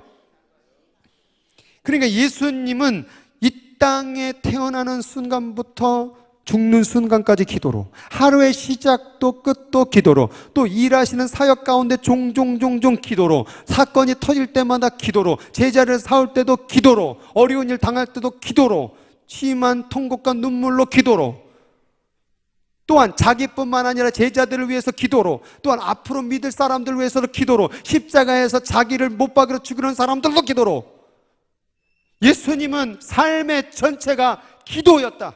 [SPEAKER 1] 그러니까 예수님은 이 땅에 태어나는 순간부터 죽는 순간까지 기도로, 하루의 시작도 끝도 기도로, 또 일하시는 사역 가운데 종종 기도로, 사건이 터질 때마다 기도로, 제자를 사올 때도 기도로, 어려운 일 당할 때도 기도로, 심한 통곡과 눈물로 기도로, 또한 자기뿐만 아니라 제자들을 위해서 기도로, 또한 앞으로 믿을 사람들을 위해서도 기도로, 십자가에서 자기를 못 박으러 죽이는 사람들도 기도로. 예수님은 삶의 전체가 기도였다.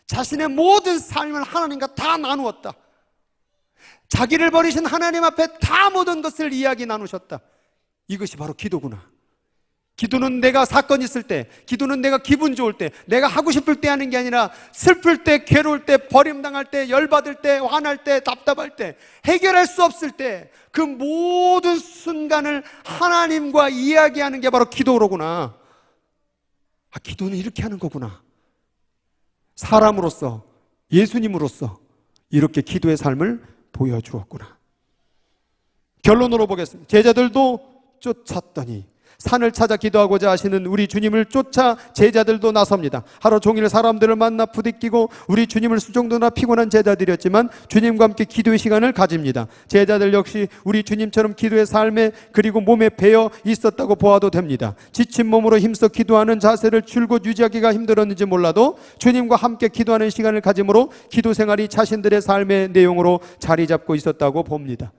[SPEAKER 1] 자신의 모든 삶을 하나님과 다 나누었다. 자기를 버리신 하나님 앞에 다 모든 것을 이야기 나누셨다. 이것이 바로 기도구나. 기도는 내가 사건 있을 때, 기도는 내가 기분 좋을 때, 내가 하고 싶을 때 하는 게 아니라 슬플 때, 괴로울 때, 버림당할 때, 열받을 때, 화날 때, 답답할 때, 해결할 수 없을 때 그 모든 순간을 하나님과 이야기하는 게 바로 기도로구나. 아, 기도는 이렇게 하는 거구나. 사람으로서, 예수님으로서 이렇게 기도의 삶을 보여주었구나. 결론으로 보겠습니다. 제자들도 쫓았더니 산을 찾아 기도하고자 하시는 우리 주님을 쫓아 제자들도 나섭니다. 하루 종일 사람들을 만나 부딪히고 우리 주님을 수정도나 피곤한 제자들이었지만 주님과 함께 기도의 시간을 가집니다. 제자들 역시 우리 주님처럼 기도의 삶에 그리고 몸에 배어 있었다고 보아도 됩니다. 지친 몸으로 힘써 기도하는 자세를 줄곧 유지하기가 힘들었는지 몰라도 주님과 함께 기도하는 시간을 가짐으로 기도 생활이 자신들의 삶의 내용으로 자리 잡고 있었다고 봅니다.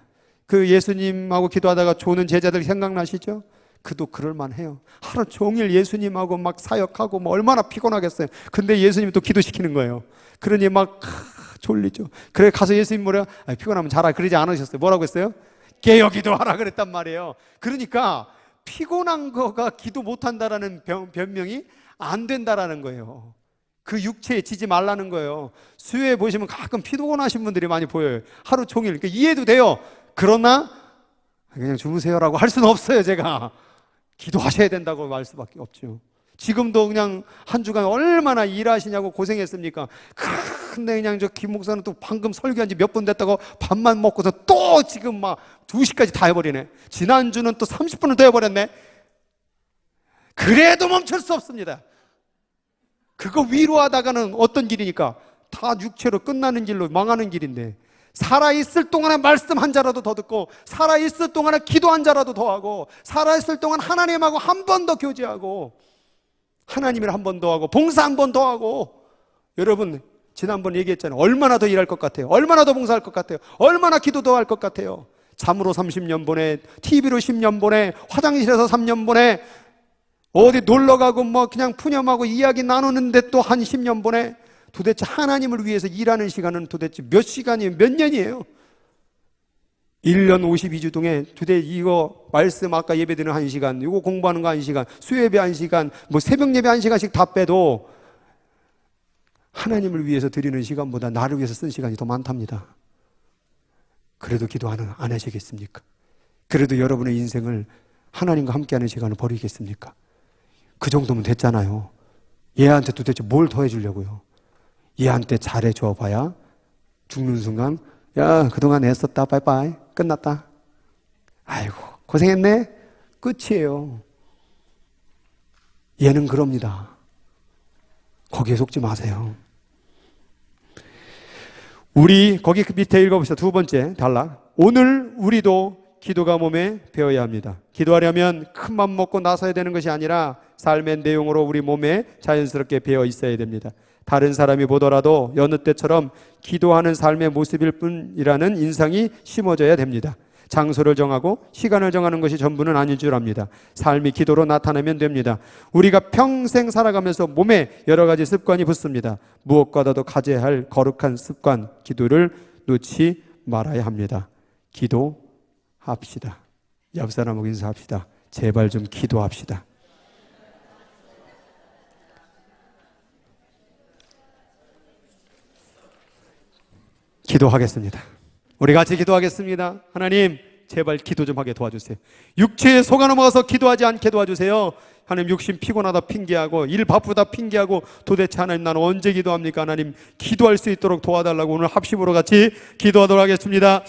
[SPEAKER 1] 그 예수님하고 기도하다가 조는 제자들 생각나시죠? 그도 그럴만해요. 하루 종일 예수님하고 막 사역하고 뭐 얼마나 피곤하겠어요. 근데 예수님이 또 기도시키는 거예요. 그러니 막 졸리죠. 그래 가서 예수님 뭐래요? 피곤하면 자라 그러지 않으셨어요. 뭐라고 했어요? 깨어 기도하라 그랬단 말이에요. 그러니까 피곤한 거가 기도 못한다라는 변명이 안 된다라는 거예요. 그 육체에 지지 말라는 거예요. 수요에 보시면 가끔 피곤하신 분들이 많이 보여요. 하루 종일. 그러니까 이해도 돼요. 그러나 그냥 주무세요라고 할 수는 없어요. 제가 기도하셔야 된다고 말 수밖에 없죠. 지금도 그냥 한 주간 얼마나 일하시냐고 고생했습니까? 근데 그냥 저 김 목사는 또 방금 설교한 지 몇 분 됐다고 밥만 먹고서 또 지금 막 2시까지 다 해버리네. 지난주는 또 30분을 더 해버렸네. 그래도 멈출 수 없습니다. 그거 위로하다가는 어떤 길이니까 다 육체로 끝나는 길로 망하는 길인데, 살아있을 동안에 말씀 한 자라도 더 듣고, 살아있을 동안에 기도 한 자라도 더 하고, 살아있을 동안 하나님하고 한 번 더 교제하고, 하나님을 한 번 더 하고, 봉사 한 번 더 하고. 여러분 지난번 얘기했잖아요. 얼마나 더 일할 것 같아요? 얼마나 더 봉사할 것 같아요? 얼마나 기도 더 할 것 같아요? 잠으로 30년 보내, TV로 10년 보내, 화장실에서 3년 보내, 어디 놀러가고 뭐 그냥 푸념하고 이야기 나누는데 또 한 10년 보내, 도대체 하나님을 위해서 일하는 시간은 도대체 몇 시간이에요? 몇 년이에요? 1년 52주 동안 도대체 이거 말씀 아까 예배드리는 1시간, 이거 공부하는 거 1시간, 수요예배 1시간, 뭐 새벽 예배 1시간씩 다 빼도 하나님을 위해서 드리는 시간보다 나를 위해서 쓴 시간이 더 많답니다. 그래도 기도 안 하시겠습니까? 그래도 여러분의 인생을 하나님과 함께하는 시간을 버리겠습니까? 그 정도면 됐잖아요. 얘한테 도대체 뭘 더 해주려고요? 얘한테 잘해줘 봐야 죽는 순간 야 그동안 애썼다 빠이빠이 끝났다. 아이고 고생했네 끝이에요. 얘는 그럽니다. 거기에 속지 마세요. 우리 거기 밑에 읽어보시죠. 두 번째 단락. 오늘 우리도 기도가 몸에 배어야 합니다. 기도하려면 큰 맘 먹고 나서야 되는 것이 아니라 삶의 내용으로 우리 몸에 자연스럽게 배어 있어야 됩니다. 다른 사람이 보더라도 여느 때처럼 기도하는 삶의 모습일 뿐이라는 인상이 심어져야 됩니다. 장소를 정하고 시간을 정하는 것이 전부는 아닐 줄 압니다. 삶이 기도로 나타나면 됩니다. 우리가 평생 살아가면서 몸에 여러 가지 습관이 붙습니다. 무엇보다도 가져야 할 거룩한 습관, 기도를 놓지 말아야 합니다. 기도합시다. 옆 사람하고 인사합시다. 제발 좀 기도합시다. 기도하겠습니다. 우리 같이 기도하겠습니다. 하나님 제발 기도 좀 하게 도와주세요. 육체에 속아 넘어가서 기도하지 않게 도와주세요. 하나님 육신 피곤하다 핑계하고 일 바쁘다 핑계하고 도대체 하나님 나는 언제 기도합니까? 하나님 기도할 수 있도록 도와달라고 오늘 합심으로 같이 기도하도록 하겠습니다.